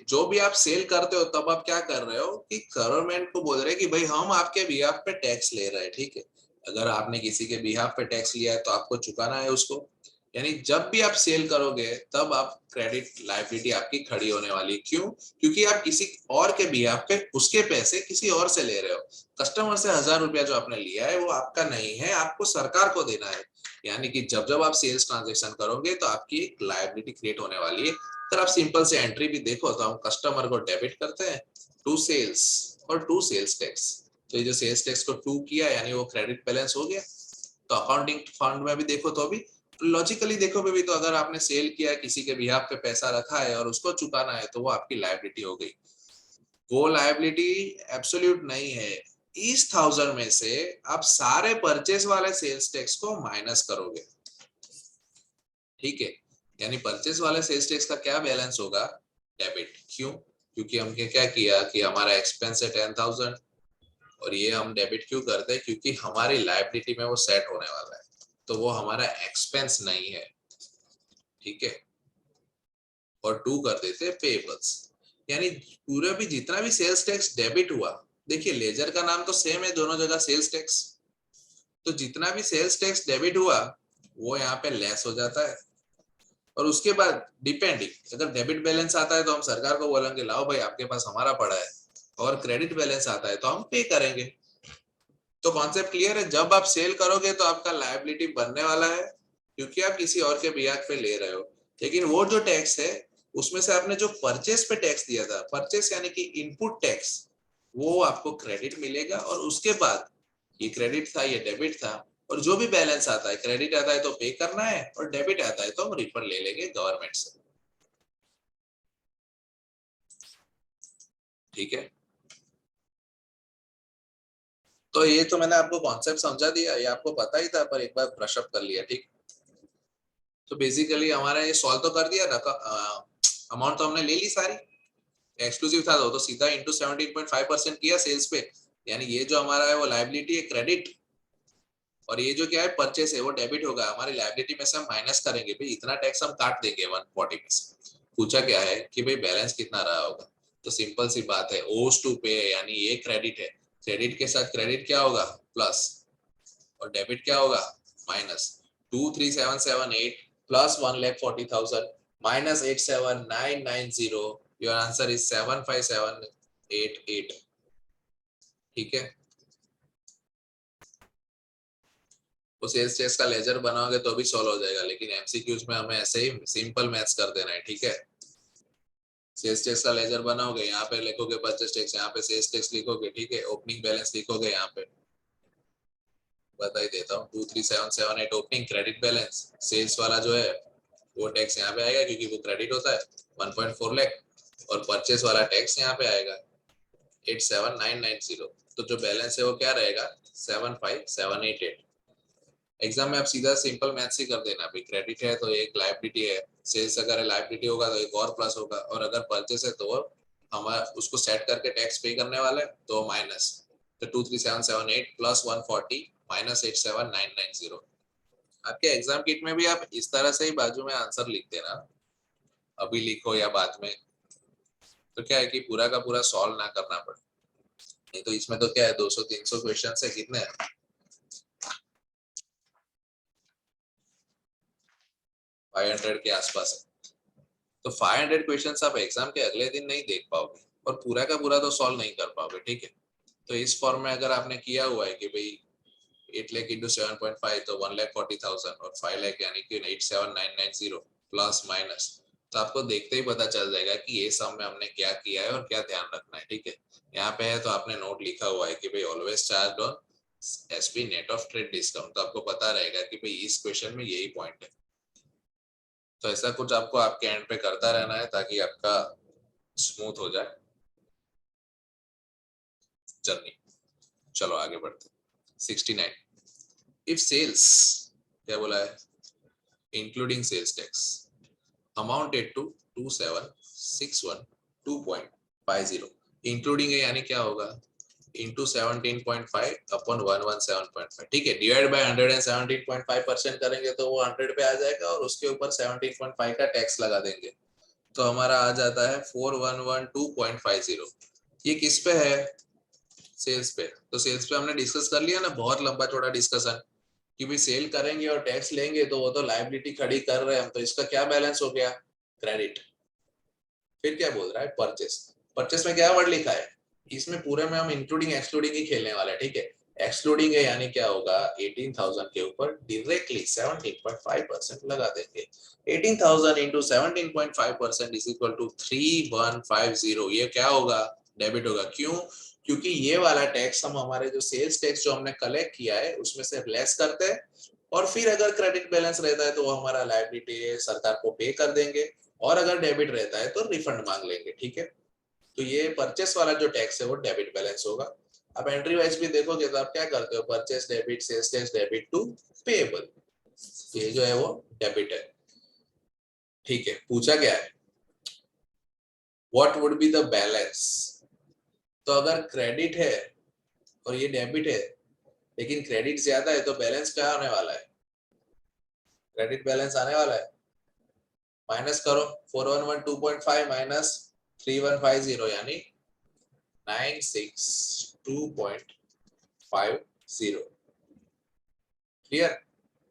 जो भी आप सेल करते हो तब आप क्या कर रहे हो कि गवर्नमेंट को बोल रहे हैं कि भाई हम आपके बिहाफ पे टैक्स ले रहे हैं, ठीक है। अगर आपने किसी के बिहाफ पे टैक्स लिया है तो आपको चुकाना है उसको। यानी जब भी आप सेल करोगे तब आप क्रेडिट लायबिलिटी आपकी खड़ी होने वाली है। क्यों? क्योंकि आप किसी और के बिहाफ पे उसके पैसे किसी और से ले रहे हो। कस्टमर से 1000 रुपया जो आपने लिया है वो आपका नहीं है, आपको सरकार को देना है। यानी कि जब जब आप सेल्स ट्रांजेक्शन करोगे तो आपकी एक लायबिलिटी क्रिएट होने वाली है। अगर आप सिंपल से एंट्री भी देखो तो हम कस्टमर को डेबिट करते हैं टू सेल्स और टू सेल्स टैक्स। तो ये जो सेल्स टैक्स को टू किया यानी वो क्रेडिट बैलेंस हो गया। तो अकाउंटिंग फंड में भी देखो तो अभी लॉजिकली देखो भी तो अगर आपने सेल किया किसी के बिहाफ पे पैसा रखा है और उसको चुकाना है तो वो आपकी लायबिलिटी हो गई। वो लायबिलिटी एब्सोल्यूट नहीं है। इस 1000 में से आप सारे परचेस वाले सेल्स टैक्स को माइनस करोगे, ठीक है। यानी परचेस वाले सेल्स टैक्स का क्या बैलेंस होगा, डेबिट। क्यों? क्योंकि हमने क्या किया कि हमारा एक्सपेंस है 10,000 और ये हम डेबिट क्यों करते हैं, क्योंकि हमारी लायबिलिटी में वो सेट होने वाला है, तो वो हमारा एक्सपेंस नहीं है, ठीक है। और टू कर देते पेबल्स, यानी पूरा भी जितना भी सेल्स टैक्स डेबिट हुआ, देखिए लेजर का नाम तो सेम है दोनों जगह, सेल्स टैक्स। तो जितना भी सेल्स टैक्स डेबिट हुआ वो यहाँ पे लेस हो जाता है। और उसके बाद डिपेंडिंग अगर डेबिट बैलेंस आता है तो हम सरकार को बोलेंगे लाओ भाई आपके पास हमारा पड़ा है, और क्रेडिट बैलेंस आता है तो हम पे करेंगे। तो कॉन्सेप्ट क्लियर है, जब आप सेल करोगे तो आपका लायबिलिटी बनने वाला है क्योंकि आप किसी और के बिहाफ पे ले रहे हो। लेकिन वो जो टैक्स है उसमें से आपने जो परचेस पे टैक्स दिया था, परचेस यानी कि इनपुट टैक्स, वो आपको क्रेडिट मिलेगा। और उसके बाद ये क्रेडिट था ये डेबिट था, और जो भी बैलेंस आता है, क्रेडिट आता है तो पे करना है और डेबिट आता है तो हम रिफंड ले लेंगे गवर्नमेंट से, ठीक है। तो ये तो मैंने आपको कॉन्सेप्ट समझा दिया, ये आपको पता ही था पर एक बार ब्रश अप कर लिया, ठीक। तो बेसिकली हमारा ये सॉल्व तो कर दिया, अमाउंट तो हमने ले ली सारी, एक्सक्लूसिव था तो सीधा इंटू 17.5% किया सेल्स पे। यानी ये जो हमारा है वो लायबिलिटी है क्रेडिट, और ये जो क्या है परचेस है वो डेबिट होगा। हमारी लायबिलिटी में से हम माइनस करेंगे, भाई इतना टैक्स हम काट देंगे 140 में से। पूछा क्या है कि भाई बैलेंस कितना रहा होगा, तो सिंपल सी बात है ओस टू पे, यानी ये क्रेडिट है, क्रेडिट के साथ क्रेडिट क्या होगा प्लस, और डेबिट क्या होगा minus 23778 plus 1,40,000 minus 87990, your answer is 75788। ठीक है, वो सेल्स टैक्स का लेजर बनाओगे तो भी सॉल्व हो जाएगा, लेकिन एमसीक्यूज में हमें ऐसे ही सिंपल मैथ्स कर देना है। ठीक है, सेल्स टैक्स का लेजर बनाओगे, यहाँ पे लिखोगे परचेस टैक्स, यहाँ पे सेल्स टैक्स लिखोगे। ठीक है, ओपनिंग बैलेंस लिखोगे, यहाँ पे बता ही देता हूँ 23778 ओपनिंग क्रेडिट बैलेंस, सेल्स वाला जो है वो टैक्स यहाँ पे आएगा क्योंकि वो क्रेडिट होता है 1.4 लाख, और परचेस वाला टैक्स यहाँ पे आएगा 87990। तो जो बैलेंस है वो क्या रहेगा 75788। एग्जाम में आप सीधा सिंपल मैथ्स ही कर देना, अभी क्रेडिट है तो एक लायबिलिटी है, सेल्स अगर लायबिलिटी होगा तो एक और प्लस होगा, और अगर परचेस है तो हम उसको सेट करके टैक्स पे करने वाले हैं तो माइनस। तो 23778 प्लस 140 माइनस 87990। आपके एग्जाम किट में भी आप इस तरह से ही बाजू में आंसर लिख देना, अभी लिखो या बाद में, तो क्या है कि पूरा का पूरा सॉल्व ना करना पड़े। नहीं तो इसमें तो क्या है 200-300 क्वेश्चन है, कितने 500 के आसपास है। तो 500 क्वेश्चंस आप एग्जाम के अगले दिन नहीं देख पाओगे और पूरा का पूरा तो सॉल्व नहीं कर पाओगे। ठीक है, तो इस फॉर्म में अगर आपने किया हुआ है कि भाई 8 लाख इंटू 7.5 तो 1,40,000 और 5 लाख यानी कि 87990 प्लस माइनस, तो आपको देखते ही पता चल जाएगा कि ये सम में हमने क्या किया है और क्या ध्यान रखना है। ठीक है, यहाँ पे है तो आपने नोट लिखा हुआ है कि भाई always charge on SP net of trade discount, तो आपको पता रहेगा कि भाई इस क्वेश्चन में यही पॉइंट है। तो ऐसा कुछ आपको आपके एंड पे करता रहना है ताकि आपका स्मूथ हो जाए जर्नी। चलो आगे बढ़ते 69। इफ सेल्स क्या बोला है including sales tax amounted to 2761.2.50, including है यानी क्या होगा इंटू 17.5 अपॉन 117.5। ठीक है, डिवाइड बाय 117.5% करेंगे तो वो 100 पे आ जाएगा और उसके ऊपर 17.5 का टैक्स लगा देंगे तो हमारा आ जाता है 4112.50। ये किस पे है सेल्स पे, तो सेल्स पे हमने डिस्कस कर लिया ना, बहुत लंबा चौड़ा डिस्कशन कि भी सेल करेंगे और टैक्स लेंगे तो वो तो लायबिलिटी खड़ी कर रहे हैं हम, तो इसका क्या बैलेंस हो गया क्रेडिट। फिर क्या बोल रहा है परचेस, परचेस में क्या वर्ड लिखा है इसमें पूरे में हम इंक्लूडिंग एक्सक्लूडिंग ही खेलने वाले हैं। ठीक है, एक्सक्लूडिंग है यानी क्या होगा 18,000 के ऊपर डायरेक्टली 17.5% लगा देंगे। 18,000 इंटू 17.5% इज इक्वल टू 3150। ये क्या होगा डेबिट होगा, क्यों क्योंकि ये वाला टैक्स हम हमारे जो सेल्स टैक्स जो हमने कलेक्ट किया है उसमें से लेस करते हैं, और फिर अगर क्रेडिट बैलेंस रहता है तो वो हमारा लायबिलिटी है सरकार को पे कर देंगे, और अगर डेबिट रहता है तो रिफंड मांग लेंगे। ठीक है, तो ये परचेस वाला जो टैक्स है वो डेबिट बैलेंस होगा। आप एंट्री वाइज भी देखोगे तो आप क्या करते हो purchase debit sales tax debit to payable, ये जो है वो डेबिट है। ठीक है, पूछा गया है what would be the balance, तो अगर क्रेडिट है और ये डेबिट है लेकिन क्रेडिट ज्यादा है तो बैलेंस क्या आने वाला है, क्रेडिट बैलेंस आने वाला है माइनस करो 4112.5 माइनस 3150 यानी 962.50। क्लियर,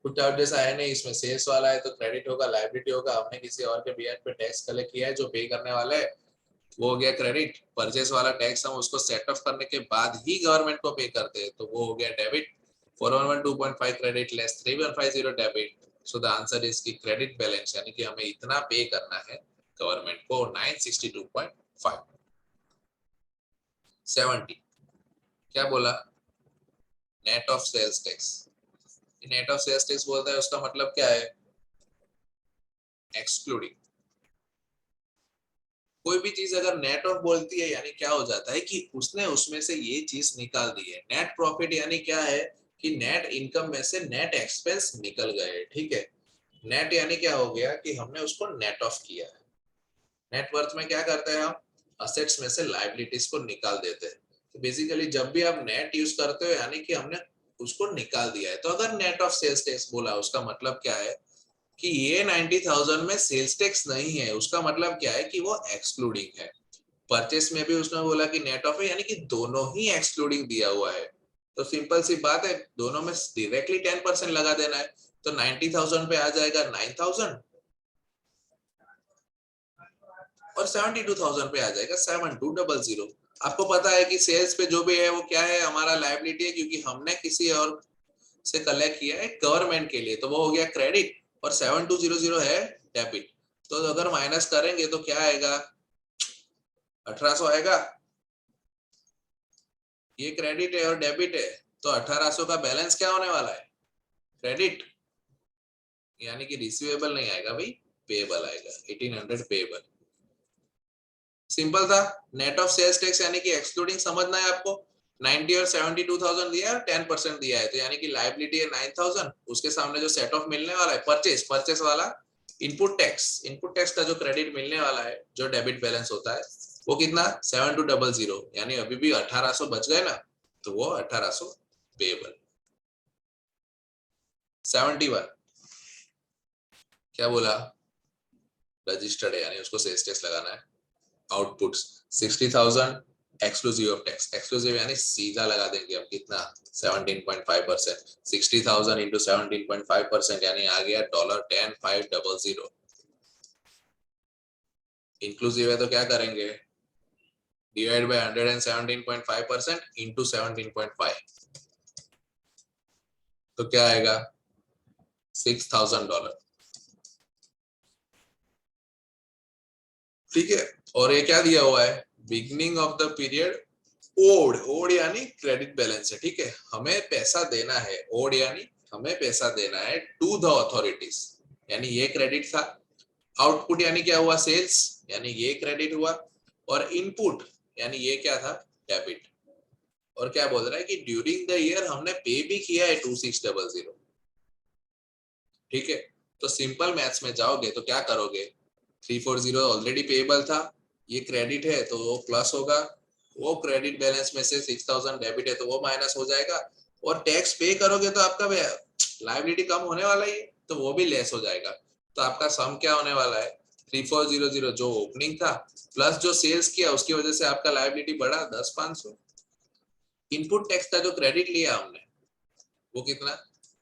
कुछ डाउट जैसा है नहीं इसमें, सेल्स वाला है तो क्रेडिट होगा लायबिलिटी होगा, हमने किसी और के बिहाफ पे टैक्स कलेक्ट किया है जो पे करने वाला है वो हो गया क्रेडिट, परचेस वाला टैक्स हम उसको सेट ऑफ करने के बाद ही गवर्नमेंट को पे करते हैं तो वो हो गया debit. 4112.5 credit less 3150 debit, so the answer is की क्रेडिट बैलेंस यानी कि हमें इतना पे करना है गवर्नमेंट को 962.5। 70 क्या बोला net of sales tax, net of sales tax बोलता है उसका मतलब क्या है एक्सक्लूडिंग। कोई भी चीज अगर नेट ऑफ बोलती है यानी क्या हो जाता है कि उसने उसमें से ये चीज निकाल दी है। नेट प्रॉफिट यानी क्या है कि नेट इनकम में से नेट एक्सपेंस निकल गए। ठीक है, नेट यानी क्या हो गया कि हमने उसको नेट ऑफ किया है। नेटवर्थ में क्या करते हैं हम असेट्स में से लायबिलिटीज को निकाल देते हैं, तो बेसिकली जब भी आप नेट यूज करते हो यानी कि हमने उसको निकाल दिया है। तो अगर नेट ऑफ सेल्स टैक्स बोला उसका मतलब क्या है कि ये 90,000 में सेल्स टैक्स नहीं है, उसका मतलब क्या है कि वो एक्सक्लूडिंग है। परचेस में भी उसने बोला कि नेट ऑफ है यानी कि दोनों ही एक्सक्लूडिंग दिया हुआ है। तो सिंपल सी बात है, दोनों में डायरेक्टली 10% लगा देना है, तो 90,000 पे आ जाएगा 9,000 और 72,000 पे आ जाएगा 7200। आपको पता है कि सेल्स पे जो भी है वो क्या है, हमारा लायबिलिटी है, क्योंकि हमने किसी और से कलेक्ट किया है गवर्नमेंट के लिए, तो वो हो गया क्रेडिट, और 7200 है डेबिट। तो अगर माइनस करेंगे तो क्या आएगा, 1800 आएगा। ये क्रेडिट है और डेबिट है, तो 1800 का बैलेंस क्या होने वाला है, क्रेडिट, यानी कि रिसीवेबल नहीं आएगा भाई, पेएबल आएगा, 1800 पेएबल। सिंपल था। नेट ऑफ सेल्स टैक्स यानी कि एक्सक्लूडिंग समझना है आपको। 90 और 72,000 दिया है, 10% दिया है, तो यानी कि लायबिलिटी है 9,000, उसके सामने जो सेट ऑफ मिलने वाला है परचेस वाला इनपुट टैक्स का जो क्रेडिट मिलने वाला है, जो डेबिट बैलेंस होता है, वो कितना 7200, यानी अभी भी 1800 बच गए ना, तो वो 1800 पेएबल। 71 क्या बोला, रजिस्टर्ड है, यानी उसको सेल्स टैक्स लगाना है। Outputs 60,000 exclusive of tax, exclusive यानी सीधा लगा देंगे हम कितना 17.5%, 60,000 इंटू 17.5% यानी आ गया $10,500। इंक्लूसिव है तो क्या करेंगे, डिवाइड बाय 117.5% इंटू 17.5, तो क्या आएगा $6,000। ठीक है, और ये क्या दिया हुआ है, beginning of the period owed यानी क्रेडिट बैलेंस है। ठीक है, हमें पैसा देना है, ओड यानी हमें पैसा देना है टू द अथॉरिटीज, यानी ये क्रेडिट था। आउटपुट यानी क्या हुआ, सेल्स, यानी ये क्रेडिट हुआ। और इनपुट यानी ये क्या था, डेबिट। और क्या बोल रहा है कि ड्यूरिंग द ईयर हमने पे भी किया है 2600। ठीक है, तो सिंपल मैथ्स में जाओगे तो क्या करोगे, 340 ऑलरेडी पेएबल था, ये क्रेडिट है तो वो प्लस होगा, वो क्रेडिट बैलेंस में से 6,000 डेबिट है तो वो माइनस हो जाएगा, और टैक्स पे करोगे तो आपका लायबिलिटी कम होने वाला ही है, तो वो भी लेस हो जाएगा। तो आपका सम क्या होने वाला है, 3400 जो ओपनिंग था प्लस जो सेल्स किया उसकी वजह से आपका लायबिलिटी बढ़ा 10,500। इनपुट टैक्स का जो क्रेडिट लिया हमने वो कितना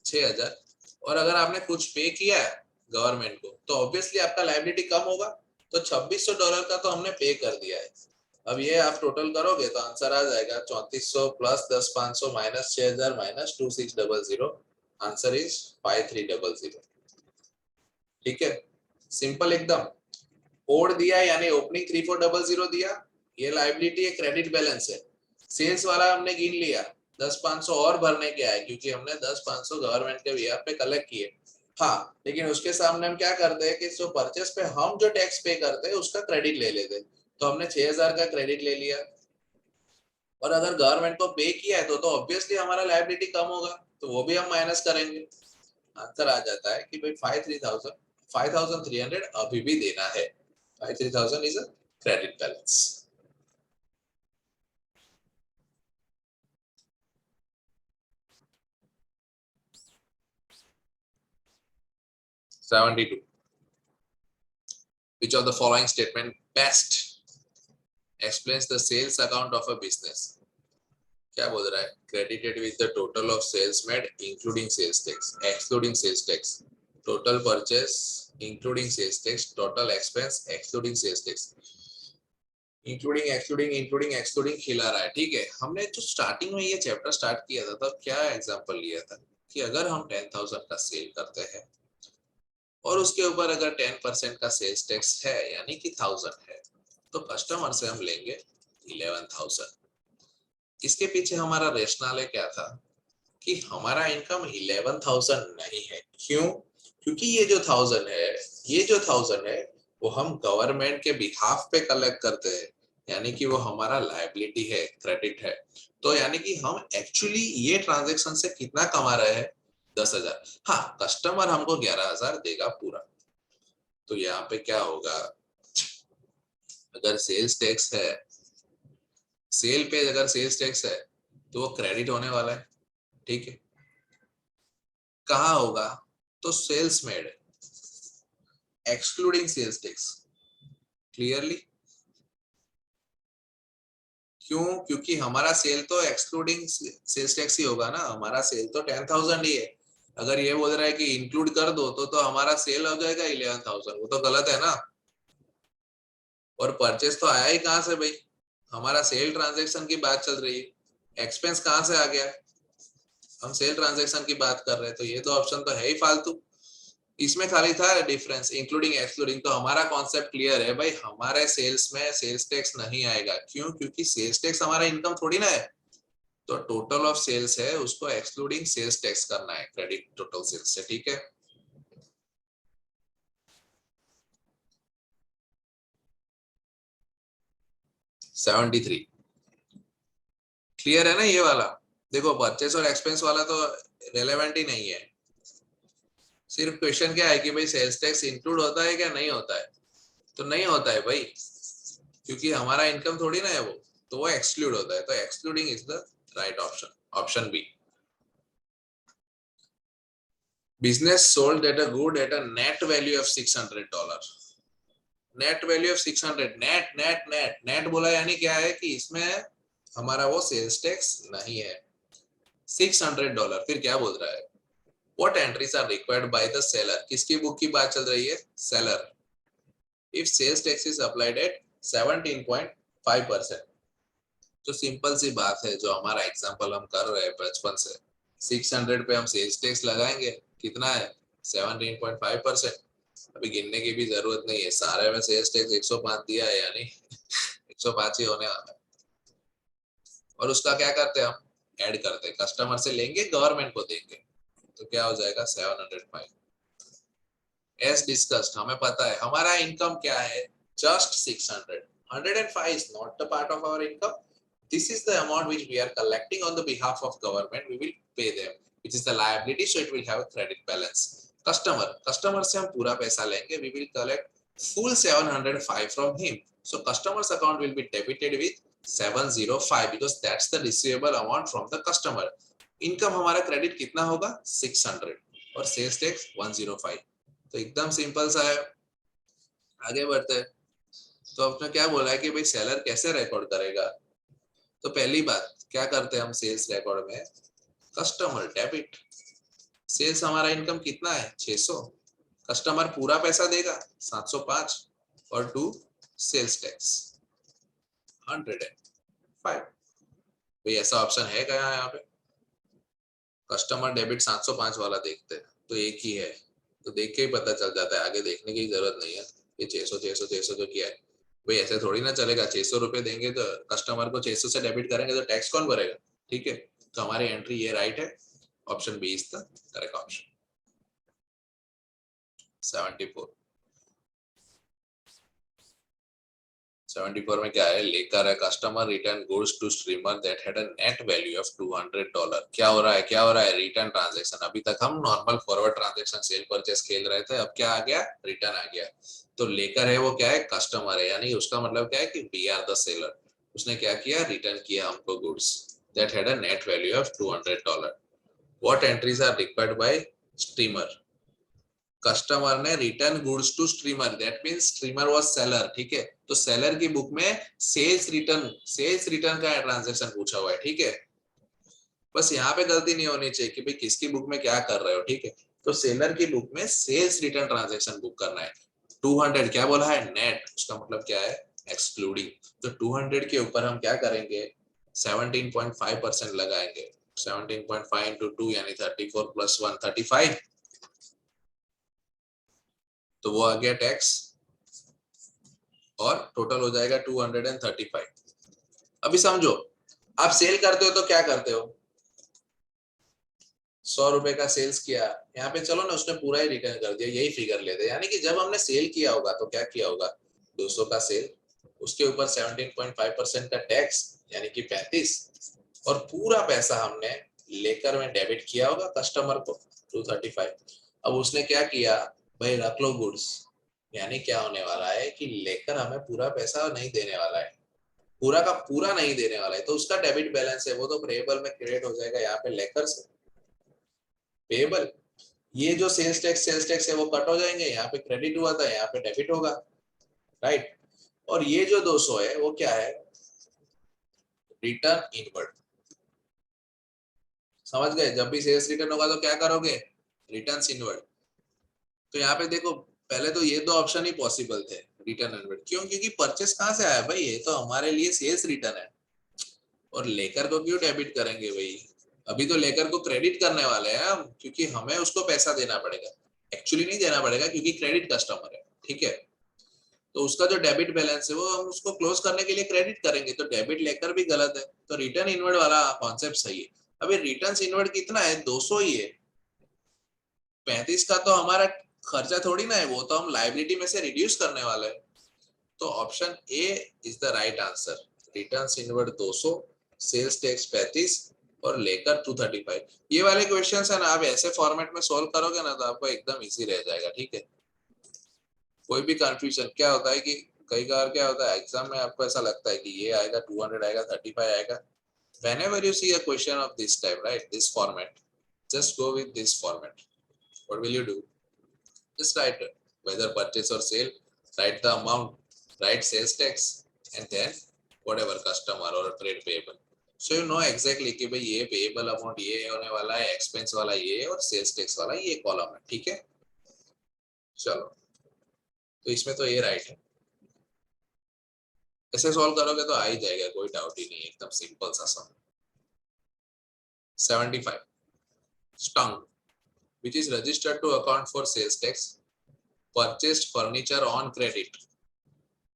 6,000, और अगर आपने कुछ पे किया है गवर्नमेंट को तो ऑब्वियसली आपका लायबिलिटी कम होगा, तो $2,600 का तो हमने पे कर दिया है। अब ये आप टोटल करोगे तो आंसर आ जाएगा 3400 plus 10,500 minus 6,000 minus 2,600, answer is 5,300। ठीक है, सिंपल एकदम। ओड दिया यानी ओपनिंग 3,400 दिया, ये लायबिलिटी है, क्रेडिट बैलेंस है। सेल्स वाला हमने गिन लिया, 10,500 और भरने के आए क्योंकि हमने 10,500 गवर्नमेंट के बिहाफ पे कलेक्ट किए। हाँ, लेकिन उसके सामने हम क्या करते हैं कि जो परचेस पे हम जो टैक्स पे करते हैं उसका क्रेडिट ले लेते हैं, तो हमने 6,000 का क्रेडिट ले लिया। और अगर गवर्नमेंट को पे किया है तो ऑब्वियसली हमारा लायबिलिटी कम होगा, तो वो भी हम माइनस करेंगे। आंसर आ जाता है कि भाई 5,300 अभी भी देना है। 5,300 is a credit balance. 72. Which of the following statement best explains the sales account of a business? क्या बोल रहा है, credited with the total of sales made including sales tax, excluding sales tax, total purchase including sales tax, total expense excluding sales tax, including खिला रहा है। ठीक है, हमने जो स्टार्टिंग में ये चैप्टर स्टार्ट किया था तब क्या एग्जांपल लिया था कि अगर हम 10,000 का सेल करते हैं और उसके ऊपर अगर 10% का सेल्स टैक्स है यानी कि 1,000 है, तो कस्टमर से हम लेंगे 11,000। इसके पीछे हमारा रेशनल क्या था कि हमारा इनकम 11,000 नहीं है। क्यों, क्योंकि ये जो 1,000 है वो हम गवर्नमेंट के बिहाफ पे कलेक्ट करते हैं, यानी कि वो हमारा लायबिलिटी है, क्रेडिट है। तो यानी कि हम एक्चुअली ये ट्रांजैक्शन से कितना कमा रहे हैं, 10,000। हाँ, कस्टमर हमको 11,000 देगा पूरा। तो यहाँ पे क्या होगा, अगर सेल्स टैक्स है, सेल पे अगर सेल्स टैक्स है तो वो क्रेडिट होने वाला है। ठीक है, कहाँ होगा, तो sales made excluding sales tax, clearly. क्यों? क्योंकि हमारा सेल तो एक्सक्लूडिंग सेल्स टैक्स ही होगा ना, हमारा सेल तो 10,000 ही है। अगर ये बोल रहा है कि इंक्लूड कर दो तो हमारा सेल हो जाएगा 11,000, वो तो गलत है ना। और परचेस तो आया ही कहाँ से भाई, हमारा सेल ट्रांजैक्शन की बात चल रही है, एक्सपेंस कहाँ से आ गया, हम सेल ट्रांजैक्शन की बात कर रहे हैं, तो ये दो ऑप्शन तो है ही फालतू। इसमें खाली था डिफरेंस इंक्लूडिंग एक्सक्लूडिंग, तो हमारा कॉन्सेप्ट क्लियर है भाई, हमारे सेल्स में सेल्स टैक्स नहीं आएगा। क्यों? क्योंकि सेल्स टैक्स हमारा इनकम थोड़ी ना है, तो टोटल ऑफ सेल्स है उसको एक्सक्लूडिंग सेल्स टैक्स करना है क्रेडिट टोटल सेल्स से, ठीक है। 73 क्लियर है ना ये वाला। देखो परचेस और एक्सपेंस वाला तो रेलेवेंट ही नहीं है, सिर्फ क्वेश्चन क्या है कि भाई सेल्स टैक्स इंक्लूड होता है क्या नहीं होता है, तो नहीं होता है भाई, क्योंकि हमारा इनकम थोड़ी ना है वो, तो वो एक्सक्लूड होता है, तो excluding is the right option, option B. Business sold at a good at a net value of $600। Net value of 600, net net net net बोला यानी क्या है कि इसमें हमारा वो सेल्स टैक्स नहीं है। $600, फिर क्या बोल रहा है, what entries are required by the seller, किसकी बुक की बात चल रही है, seller. If sales tax is applied at 17.5%, जो सिंपल सी बात है, जो हमारा एग्जांपल हम कर रहे हैं बचपन से, 600 पे हम सेल्स टैक्स लगाएंगे, कितना है 17.5%। अभी गिनने की भी जरूरत नहीं है, सारे में सेल्स टैक्स 105 दिया है, यानी 105 ही होने वाला है। और उसका क्या करते हैं हम, ऐड करते हैं, कस्टमर से लेंगे गवर्नमेंट को देंगे, तो क्या हो जाएगा 705। एज डिस्कस्ड, हमें पता है हमारा इनकम क्या है, just 600, 105 is not the part of our income. This is the amount which we are collecting on the behalf of government, we will pay them, which is the liability, so it will have a credit balance. Customer से हम पूरा पैसा लेंगे, we will collect full 705 from him, so customer's account will be debited with 705 because that's the receivable amount from the customer. Income हमारा क्रेडिट कितना होगा 600 और सेल्स टैक्स 105, तो एकदम सिंपल सा है। आगे बढ़ते हैं, तो आपने क्या बोला है कि भाई सेलर कैसे रिकॉर्ड करेगा, तो पहली बात क्या करते हैं हम सेल्स रिकॉर्ड में, कस्टमर डेबिट, सेल्स हमारा इनकम कितना है 600, कस्टमर पूरा पैसा देगा 705 और टू सेल्स टैक्स 105। भाई ऐसा ऑप्शन है क्या यहाँ पे, कस्टमर डेबिट 705 वाला देखते हैं तो एक ही है, तो देख के ही पता चल जाता है, आगे देखने की जरूरत नहीं है। ये 600 600 600 जो किया है, भाई ऐसे थोड़ी ना चलेगा, 600 रुपए देंगे तो कस्टमर को 600 से डेबिट करेंगे तो टैक्स कौन भरेगा, ठीक है। तो हमारी एंट्री ये राइट है, option B is the correct option. 74, 74 में क्या है, लेकर है customer return goods to streamer that had a net value of $200। क्या हो रहा है, क्या हो रहा है, रिटर्न ट्रांजैक्शन। अभी तक हम normal forward transaction sale purchase खेल रहे थे, अब क्या आ गया, रिटर्न आ गया। तो लेकर है वो क्या है, कस्टमर है, यानी उसका मतलब क्या है कि वी आर द सेलर। उसने क्या किया, रिटर्न किया हमको goods that had a net value of $200। What entries are required by streamer, customer ने return goods to streamer, that means streamer was seller, ठीक है। तो सेलर की बुक में सेल्स रिटर्न का ट्रांजैक्शन पूछा हुआ है, ठीक है। बस यहाँ पे गलती नहीं होनी चाहिए कि भाई किसकी बुक में क्या कर रहे हो, ठीक है। तो सेलर की बुक में सेल्स रिटर्न ट्रांजैक्शन बुक करना है। 200 क्या बोला है, नेट, उसका मतलब क्या है, एक्सक्लूडिंग। तो 200 के ऊपर हम क्या करेंगे, 17.5% लगाएंगे। 17.5 इंटू 2 यानी 34 प्लस 1 35, तो वो आ गया टैक्स, और टोटल हो जाएगा 235। अभी समझो, आप सेल करते हो तो क्या करते हो, 100 रुपए का सेल्स किया, यहाँ पे चलो ना उसने पूरा ही रिटर्न कर दिया, यही फिगर लेते, यानी कि जब हमने सेल किया होगा तो क्या किया होगा, 200 का सेल, उसके ऊपर 17.5% का टैक्स यानी कि 35, और पूरा पैसा हमने लेकर में डेबिट किया होगा कस्टमर को 235। अब उसने क्या किया, भाई रख लो गुड्स, यानी क्या होने वाला है कि लेकर हमें पूरा पैसा नहीं देने वाला है, पूरा का पूरा नहीं देने वाला है, तो उसका डेबिट बैलेंस है वो तो पेएबल में क्रिएट हो जाएगा, यहाँ पे लेकर से पेएबल। ये जो सेल्स टैक्स है वो कट हो जाएंगे, यहाँ पे क्रेडिट हुआ था यहाँ पे डेबिट होगा, राइट। और ये जो 200 है वो क्या है, रिटर्न इनवर्ड। समझ गए? जब भी सेल्स रिटर्न होगा तो क्या करोगे? Returns inward. तो यहाँ पे देखो, पहले तो ये दो ऑप्शन ही पॉसिबल थे, रिटर्न इनवर्ड। क्यों? क्योंकि परचेस कहाँ से आया भाई? ये तो हमारे लिए सेल्स रिटर्न है, और लेकर को क्यों डेबिट करेंगे भाई? अभी तो लेकर को क्रेडिट करने वाले हैं हम, क्योंकि हमें उसको पैसा देना पड़ेगा। एक्चुअली नहीं देना पड़ेगा क्योंकि क्रेडिट कस्टमर है, ठीक है। तो उसका जो डेबिट बैलेंस है वो हम उसको क्लोज करने के लिए क्रेडिट करेंगे, तो डेबिट लेकर भी गलत है। तो रिटर्न इनवर्ड वाला कॉन्सेप्ट सही है। अभी रिटर्न इनवर्ड कितना है? 200 ही है। 35 का तो हमारा खर्चा थोड़ी ना है, वो तो हम लाइबिलिटी में से रिड्यूस करने वाले हैं। तो option A is the right answer. Returns inward 200, sales tax 35 और लेकर 235। ये वाले क्वेश्चंस है ना, आप ऐसे फॉर्मेट में सॉल्व करोगे ना तो आपको एकदम इजी रह जाएगा, ठीक है। कोई भी कंफ्यूजन क्या होता है कि कई बार क्या होता है एग्जाम में आपको ऐसा लगता है कि ये आएगा 200 आएगा 35 आएगा। whenever you see a question of this type, right, this format, just go with this format. What will you do? Just write it, whether purchase or sale, write the amount, write sales tax, and then whatever customer or trade payable. So you know exactly कि भाई ये पेएबल अमाउंट ये होने वाला है, एक्सपेंस वाला ये और सेल्स टैक्स वाला ये कॉलम है, ठीक है। चलो, तो इसमें तो ये राइट है। ऐसे सॉल्व करोगे तो आ ही जाएगा, कोई डाउट ही नहीं, एकदम सिंपल सा सम। 75 stung, which is registered to account for sales tax, purchased furniture on credit,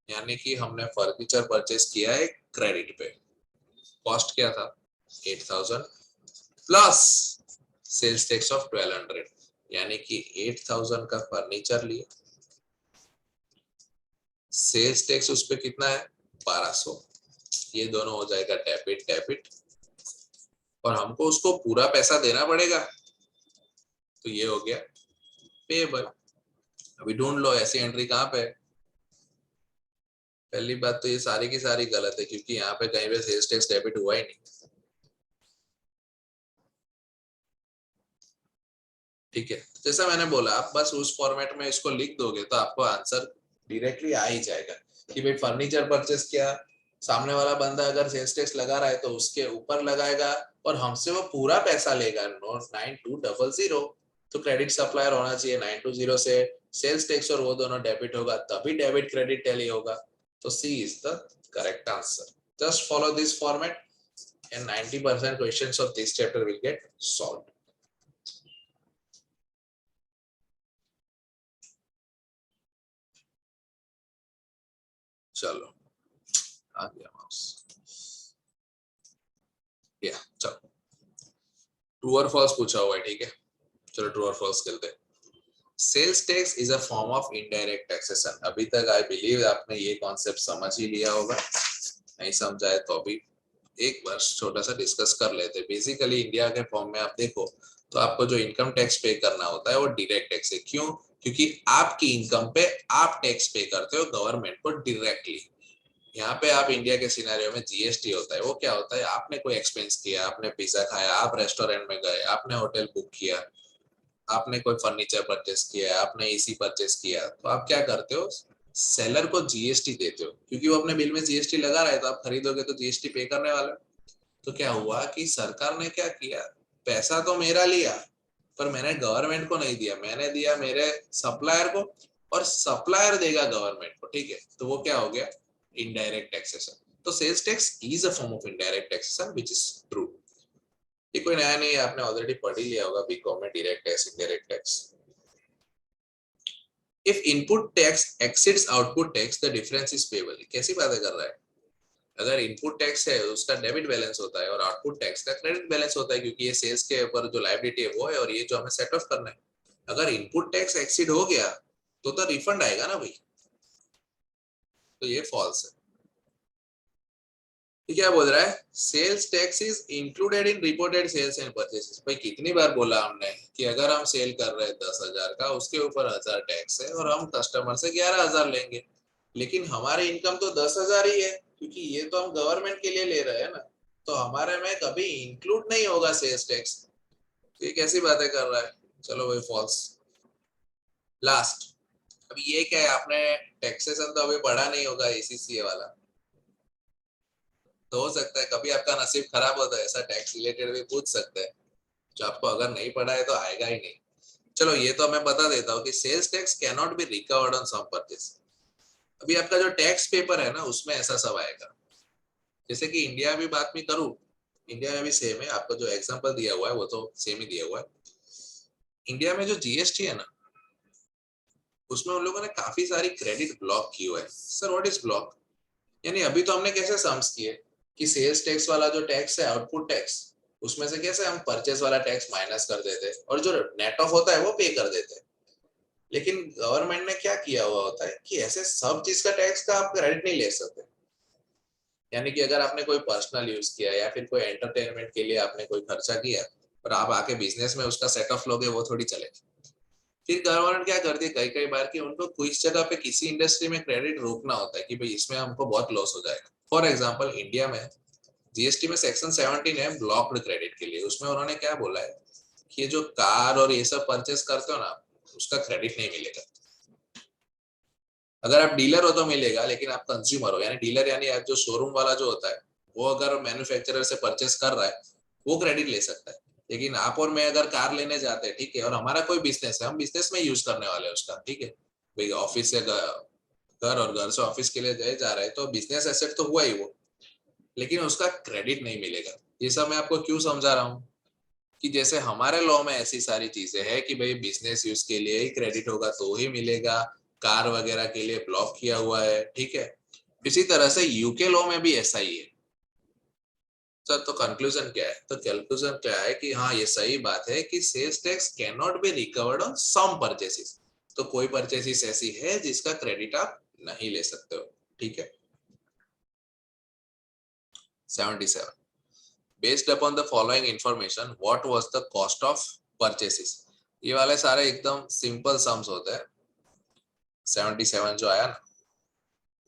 यानी कि हमने फर्नीचर परचेस किया है क्रेडिट पे। कॉस्ट क्या था? 8000 प्लस सेल्स टैक्स ऑफ 1200, यानी कि 8000 का फर्नीचर लिए, सेल्स टैक्स उस पे कितना है? 1200। ये दोनों हो जाएगा डेबिट डेबिट, और हमको उसको पूरा पैसा देना पड़ेगा, तो ये हो गया पेएबल। अभी ढूंढ लो ऐसी एंट्री कहाँ पे है। पहली बात तो ये सारी की सारी गलत है, क्योंकि यहाँ पे कहीं पे सेल्स टैक्स डेबिट हुआ ही नहीं, ठीक है। जैसा मैंने बोला, आप बस उस फॉर्मेट में इसको लिख दोगे तो आपको आंसर डायरेक्टली आ ही जाएगा कि भाई फर्नीचर परचेस किया, सामने वाला बंदा अगर सेल्स टैक्स लगा रहा है तो उसके ऊपर लगाएगा और हमसे वो पूरा पैसा लेगा, नोट 9200। तो क्रेडिट सप्लायर होना चाहिए 920 से, सेल्स टैक्स और वो दोनों डेबिट होगा, तभी डेबिट क्रेडिट टैली होगा। तो C is the correct answer. Just follow this format and 90% questions of this chapter will get solved. चलो, आ गया माउस। या चलो, ट्रू और फॉल्स पूछा हुआ है, ठीक है। चलो ट्रू और फॉल्स खेलते हैं। Sales tax is a form of indirect taxation. अभी तक आई बिलीव आपने ये कॉन्सेप्ट समझ ही लिया होगा, नहीं समझा है तो अभी एक बार छोटा सा डिस्कस कर लेते हैं। बेसिकली इंडिया के फॉर्म में आप देखो तो आपको जो इनकम टैक्स पे करना होता है वो डायरेक्ट टैक्स है। क्यों? क्योंकि आपकी इनकम पे आप टैक्स पे करते हो गवर्नमेंट को डायरेक्टली। यहाँ पे आप इंडिया के सिनेरियो में जीएसटी होता है, वो क्या होता है? आपने कोई एक्सपेंस किया, आपने पिज्जा खाया, आप रेस्टोरेंट में गए, आपने होटल बुक किया, आपने कोई फर्नीचर परचेस किया, आपने एसी परचेस किया, तो आप क्या करते हो? सेलर को जीएसटी देते हो, क्योंकि वो अपने बिल में जीएसटी लगा रहा है, तो आप खरीदोगे तो जीएसटी पे करने वाले। तो क्या हुआ कि सरकार ने क्या किया? पैसा तो मेरा लिया, पर मैंने गवर्नमेंट को नहीं दिया, मैंने दिया मेरे सप्लायर को, और सप्लायर देगा गवर्नमेंट को, ठीक है। तो वो क्या हो गया? Indirect taxation. तो sales tax is a form of indirect taxation which is true. ये कोई नया नहीं है, आपने ऑलरेडी पढ़ ही लिया होगा बीकॉम में, direct tax indirect tax. If input tax exceeds output tax the difference is payable. कैसी बातें कर रहा है? अगर इनपुट टैक्स है उसका डेबिट बैलेंस होता है और आउटपुट टैक्स का क्रेडिट बैलेंस होता है, क्योंकि ये सेल्स के ऊपर जो लायबिलिटी है वो है और ये जो हमें सेट ऑफ करना है। अगर इनपुट टैक्स एक्सीड हो गया तो रिफंड आएगा ना भाई, तो ये फॉल्स है। ये क्या बोल रहा है? Sales tax is included in reported sales and purchases. भाई कितनी बार बोला हमने कि अगर हम सेल कर रहे हैं 10,000 का, उसके ऊपर 1000 टैक्स है और हम कस्टमर से 11,000 लेंगे, लेकिन हमारी इनकम तो 10,000 ही है, क्योंकि ये तो हम गवर्नमेंट के लिए ले रहे हैं ना, तो हमारे में कभी इंक्लूड नहीं होगा सेल्स टैक्स। तो ये कैसी बातें कर रहा है? चलो भाई फॉल्स। लास्ट, अभी ये क्या है? आपने टैक्सेशन तो अभी पढ़ा नहीं होगा, एसीसीए वाला। तो हो सकता है कभी आपका नसीब खराब होता है, ऐसा टैक्स रिलेटेड भी पूछ सकते हैं, जो आपको अगर नहीं पढ़ा है तो आएगा ही नहीं। चलो ये तो मैं बता देता हूँ कि sales tax can not be recovered on some purchase. अभी आपका जो टैक्स पेपर है ना उसमें ऐसा सब आएगा। जैसे कि इंडिया में बात में करूँ, इंडिया में भी सेम है, आपको जो एग्जांपल दिया हुआ है वो तो सेम ही दिया हुआ है। इंडिया में जो जीएसटी है ना उसमें उन लोगों ने काफी सारी क्रेडिट ब्लॉक की हुआ है। Sir what is block? यानी अभी तो हमने कैसे सम्स किए कि सेल्स टैक्स वाला जो टैक्स है आउटपुट टैक्स, उसमें से कैसे हम परचेस वाला टैक्स माइनस कर देते और जो नेट ऑफ होता है वो पे कर देते। लेकिन गवर्नमेंट ने क्या किया हुआ होता है कि ऐसे सब चीज का टैक्स का आप क्रेडिट नहीं ले सकते। यानी कि अगर आपने कोई पर्सनल यूज किया या फिर कोई एंटरटेनमेंट के लिए आपने कोई खर्चा किया और आप आके बिजनेस में उसका सेट ऑफ लोगे, वो थोड़ी चलेगा। फिर गवर्नमेंट क्या करती है कई कई बार कि उनको कुछ जगह पे किसी इंडस्ट्री में क्रेडिट रोकना होता है कि भाई इसमें हमको बहुत लॉस हो जाएगा। फॉर एग्जाम्पल इंडिया में जीएसटी में सेक्शन 17 है ब्लॉक्ड क्रेडिट के लिए। उसमें उन्होंने क्या बोला है कि ये जो कार और ये सब परचेस करते हो ना उसका क्रेडिट नहीं मिलेगा। अगर आप डीलर हो तो मिलेगा, लेकिन आप कंज्यूमर हो यानी डीलर यानी आप जो शोरूम वाला जो होता है वो अगर मैन्युफैक्चरर से परचेस कर रहा है वो क्रेडिट ले सकता है। लेकिन आप और मैं अगर कार लेने जाते हैं, ठीक है, और हमारा कोई बिजनेस है, हम बिजनेस में यूज करने वाले हैं उसका, ठीक है, भाई ऑफिस से घर और घर से ऑफिस के लिए जा रहे हैं तो बिजनेस एसेट तो हुआ ही वो, लेकिन उसका क्रेडिट नहीं मिलेगा। ये सब मैं आपको क्यों समझा रहा हूँ कि जैसे हमारे लॉ में ऐसी सारी चीजें हैं कि भाई बिजनेस यूज के लिए ही क्रेडिट होगा तो ही मिलेगा, कार वगैरह के लिए ब्लॉक किया हुआ है, ठीक है। इसी तरह से यूके लॉ में भी ऐसा ही है। सर तो कंक्लूजन क्या है? तो कंक्लूजन क्या है कि हाँ ये सही बात है कि sales tax can not be recovered on some purchases. तो कोई परचेसेस ऐसी है जिसका क्रेडिट आप नहीं ले सकते हो, ठीक है। 77, based upon the following information what was the cost of purchases. ये वाले सारे एकदम सिंपल सम्स होते हैं। 77 जो आया ना,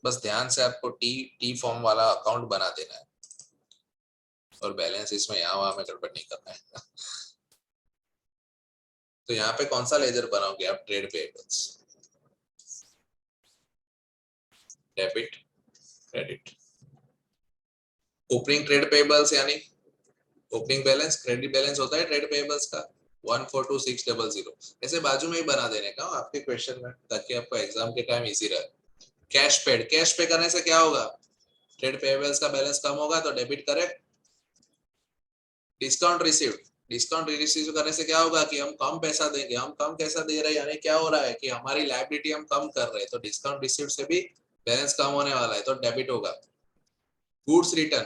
बस ध्यान से आपको टी टी फॉर्म वाला अकाउंट बना देना है और बैलेंस इसमें यहाँ वहां में गड़बड़ नहीं करना है। तो यहाँ पे कौन सा लेजर बनाओगे आप? Trade payables, debit, credit. Opening trade payables यानी ओपनिंग बैलेंस, क्रेडिट बैलेंस होता है ट्रेड पेएबल्स का 142600। ऐसे बाजू में ही बना देने का आपके क्वेश्चन में, ताकि आपको एग्जाम के टाइम इजी रहे। कैश पेड, कैश पे करने से क्या होगा? ट्रेड पेएबल्स का बैलेंस कम होगा तो डेबिट करे। डिस्काउंट रिसीव्ड, डिस्काउंट रिसीव करने से क्या होगा कि हम कम पैसा देंगे, हम कम पैसा दे रहे हैं यानी क्या हो रहा है कि हमारी लायबिलिटी हम कम कर रहे हैं, तो डिस्काउंट रिसीव्ड से भी बैलेंस कम होने वाला है तो डेबिट होगा। गुड्स रिटर्न,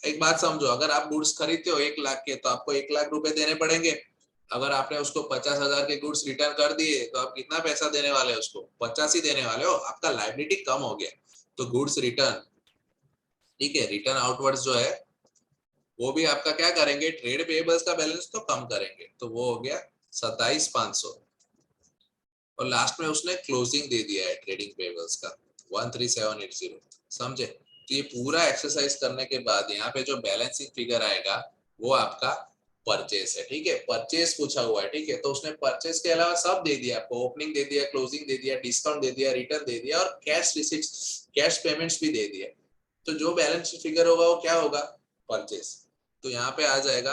एक बात समझो, अगर आप गुड्स खरीदते हो 1 लाख के तो आपको 1 लाख रुपए देने पड़ेंगे। अगर आपने उसको 50,000 के गुड्स रिटर्न कर दिए तो आप कितना पैसा देने वाले हो? उसको 50 ही देने वाले हो, आपका लायबिलिटी कम हो गया। तो गुड्स रिटर्न, ठीक है, रिटर्न आउटवर्ड्स जो है वो भी आपका क्या करेंगे? ट्रेड पेएबल्स का बैलेंस तो कम करेंगे, तो वो हो गया 27,500। और लास्ट में उसने क्लोजिंग दे दिया है ट्रेडिंग पेएबल्स का 13,780। समझे? तो ये पूरा एक्सरसाइज करने के बाद यहाँ पे जो बैलेंसिंग फिगर आएगा वो आपका परचेस है, ठीक है। परचेस पूछा हुआ है, ठीक है, तो उसने परचेस के अलावा सब दे दिया आपको, ओपनिंग दे दिया, क्लोजिंग दे दिया, डिस्काउंट दे दिया, रिटर्न दे दिया और कैश रिसीट्स, कैश पेमेंट्स भी दे दिया। तो जो बैलेंस फिगर होगा वो क्या होगा? परचेस। तो यहाँ पे आ जाएगा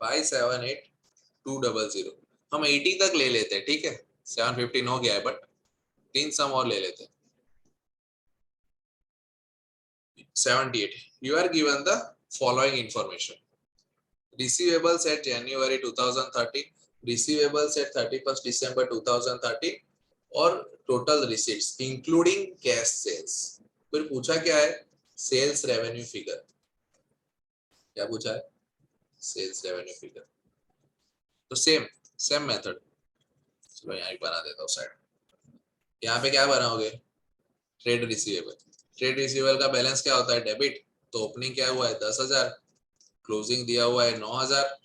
578,200। हम 80 तक ले लेते हैं, ठीक है, 715 हो गया है बट 3 सम और ले लेते हैं। 78, you are given the following information: receivables at January 2013, receivables at 31st December 2013 और total receipts including cash sales. फिर पूछा क्या है? Sales revenue figure. क्या पूछा है? Sales revenue figure. तो सेम सेम मेथड, चलो यहाँ ही बना देता हूँ साइड। यहाँ पे क्या बनाओगे? Trade receivable. ट्रेड रिसीवेबल का बैलेंस क्या होता है? डेबिट। तो ओपनिंग क्या हुआ है? 10,000, क्लोजिंग दिया हुआ है 9,000।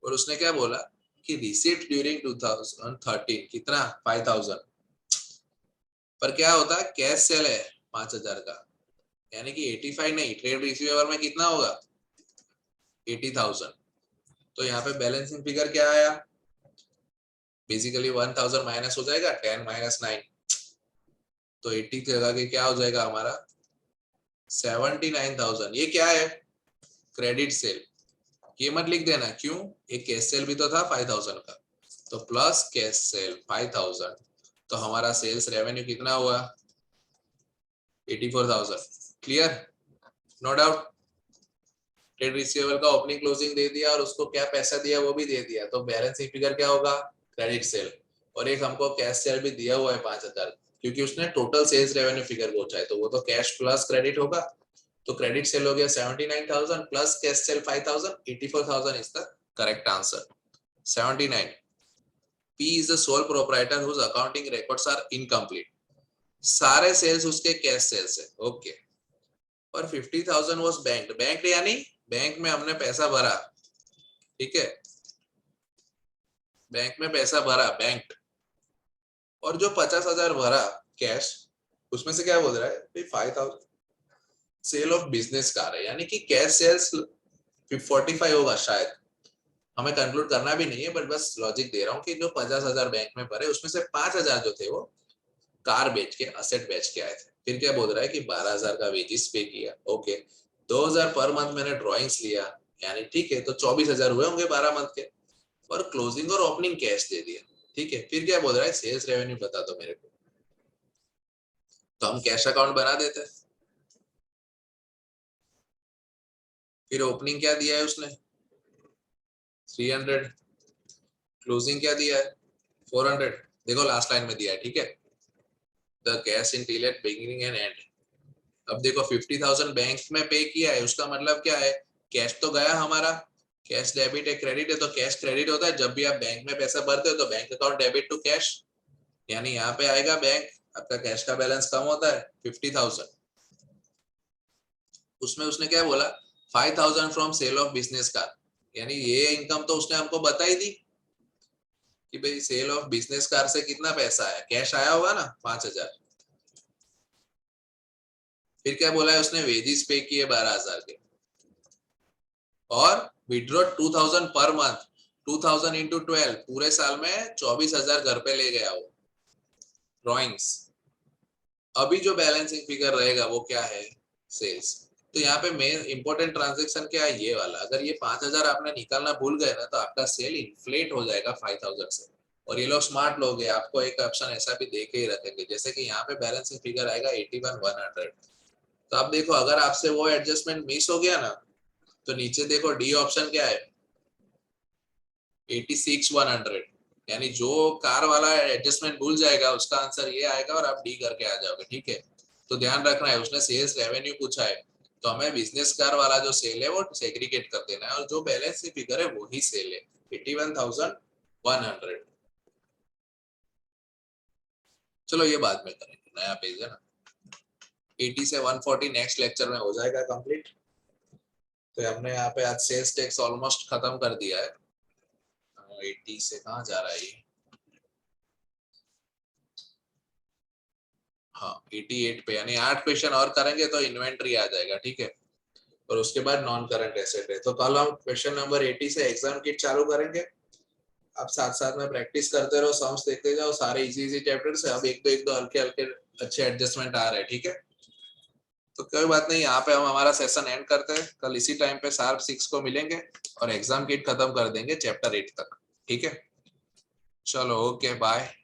और उसने क्या बोला कि रिसीट ड्यूरिंग 2013 कितना? 5,000। पर क्या होता है? कैश सेल है 5,000 का, यानी कि 85 नहीं, ट्रेड रिसीवेबल में कितना होगा? 80,000। तो यहाँ पे बैलेंसिंग फिगर क्या आया? बेसिकली 1,000 माइनस हो जाएगा, 10 - 9, तो 80 की जगह के क्या हो जाएगा हमारा? 79,000 ये क्या है? Credit sale. ये मत लिख देना, क्यों? एक कैश सेल भी तो था 5,000 का, तो प्लस कैश सेल 5,000, तो हमारा सेल्स रेवेन्यू कितना हुआ? 84,000। Clear? No doubt. Trade receivable का ओपनिंग क्लोजिंग दे दिया और उसको क्या पैसा दिया वो भी दे दिया, तो बैलेंसिंग फिगर क्या होगा? Credit sale. और एक हमको कैश सेल भी दिया हुआ है 5,000, क्योंकि उसने टोटल सेल्स रेवेन्यू फिगर पूछा है, तो वो तो कैश प्लस क्रेडिट होगा। तो क्रेडिट सेल हो गया 79,000 plus cash cell 5,000, 84,000 is the correct answer. 79। P is the sole proprietor whose accounting records are incomplete. सारे सेल्स उसके कैश सेल्स है, ओके। और 50,000 वाज बैंक्ड। बैंक्ड यानी बैंक में हमने पैसा भरा, ठीक है, बैंक में पैसा भरा, बैंक। और जो 50,000 भरा कैश, उसमें से क्या बोल रहा है भाई? 5,000 सेल ऑफ बिजनेस कार है, यानी कि कैश सेल्स 45 होगा शायद, हमें कंक्लूड करना भी नहीं है, बट बस लॉजिक दे रहा हूँ कि जो 50,000 बैंक में भरे उसमें से 5,000 जो थे वो कार बेच के, असेट बेच के आए थे। फिर क्या बोल रहा है कि 12,000 का वेजिस पे किया, ओके। 2,000 पर मंथ मैंने ड्रॉइंग्स लिया, यानी ठीक है, तो 24,000 हुए होंगे 12 मंथ के, और क्लोजिंग और ओपनिंग कैश दे दिया, ठीक है। फिर क्या बोल रहा है? सेल्स रेवेन्यू बता दो मेरे को, तो हम कैश अकाउंट बना देते हैं। फिर ओपनिंग क्या दिया है उसने? 300। क्लोजिंग क्या दिया है? 400। देखो लास्ट लाइन में दिया है, ठीक है, the cash in till at beginning and and. अब देखो 50,000 बैंक में पे किया है, उसका मतलब क्या है? कैश तो गया हमारा, कैश डेबिट है, क्रेडिट है, तो कैश क्रेडिट होता है जब भी आप बैंक में पैसा भरते हो, तो bank account debit to cash, यानी यहाँ पे आएगा बैंक, आपका कैश का बैलेंस कम होता है 50,000। उसमें उसने क्या बोला? 5,000 from sale of business car, यानी ये इनकम तो उसने हमको बता ही दी कि भाई सेल ऑफ बिजनेस कार से कितना पैसा आया, कैश आया होगा ना 5,000। फिर क्या बोला है उसने? वेजिस पे किए 12,000 के, और विड्रॉ 2,000 पर मंथ, 2,000 इंटू 12, पूरे साल में 24,000 घर पे ले गया वो ड्रॉइंग्स। अभी जो बैलेंसिंग फिगर रहेगा वो क्या है? सेल्स। तो यहाँ पे मेन इंपॉर्टेंट ट्रांजेक्शन क्या है? ये वाला। अगर ये 5,000 आपने निकालना भूल गए ना, तो आपका सेल इन्फ्लेट हो जाएगा 5,000 से। और ये लोग स्मार्ट लोग हैं, आपको एक ऑप्शन ऐसा भी दे के ही रखेंगे, जैसे कि यहाँ पे बैलेंसिंग फिगर आएगा 81,100। तो आप देखो, अगर आपसे वो एडजस्टमेंट मिस हो गया ना, तो नीचे देखो डी ऑप्शन क्या है? 86,100। यानी जो कार वाला एडजस्टमेंट भूल जाएगा उसका आंसर ये आएगा, और आप डी करके आ जाओगे, ठीक है। तो ध्यान रखना है, उसने सेल्स रेवेन्यू पूछा है, तो हमें बिजनेस कार वाला जो सेल है वो सेग्रीगेट कर देना है, और जो बैलेंस की फिगर है वही सेल है 81,100। चलो ये बाद में करेंगे, नया पेज है ना। 80 से 140 नेक्स्ट लेक्चर में हो जाएगा कंप्लीट। तो हमने यहाँ पे आज सेल्स टैक्स ऑलमोस्ट खत्म कर दिया है। 80 से कहाँ जा रहा है ये? हाँ 88 पे, यानी 8 क्वेश्चन और करेंगे तो इन्वेंट्री आ जाएगा, ठीक है। और उसके बाद नॉन करंट एसेट है। तो कल हम क्वेश्चन नंबर 80 से एग्जाम किट चालू करेंगे। आप साथ साथ में प्रैक्टिस करते रहो, सम्स देखते जाओ, सारे इजी इजी चैप्टर से। अब एक दो हल्के हल्के अच्छे एडजस्टमेंट आ रहे हैं, ठीक है। तो कोई बात नहीं, यहाँ पे हम हमारा सेशन एंड करते हैं। कल इसी टाइम पे शार्प 6 को मिलेंगे, और एग्जाम किट खत्म कर देंगे चैप्टर 8 तक, ठीक है। चलो ओके बाय।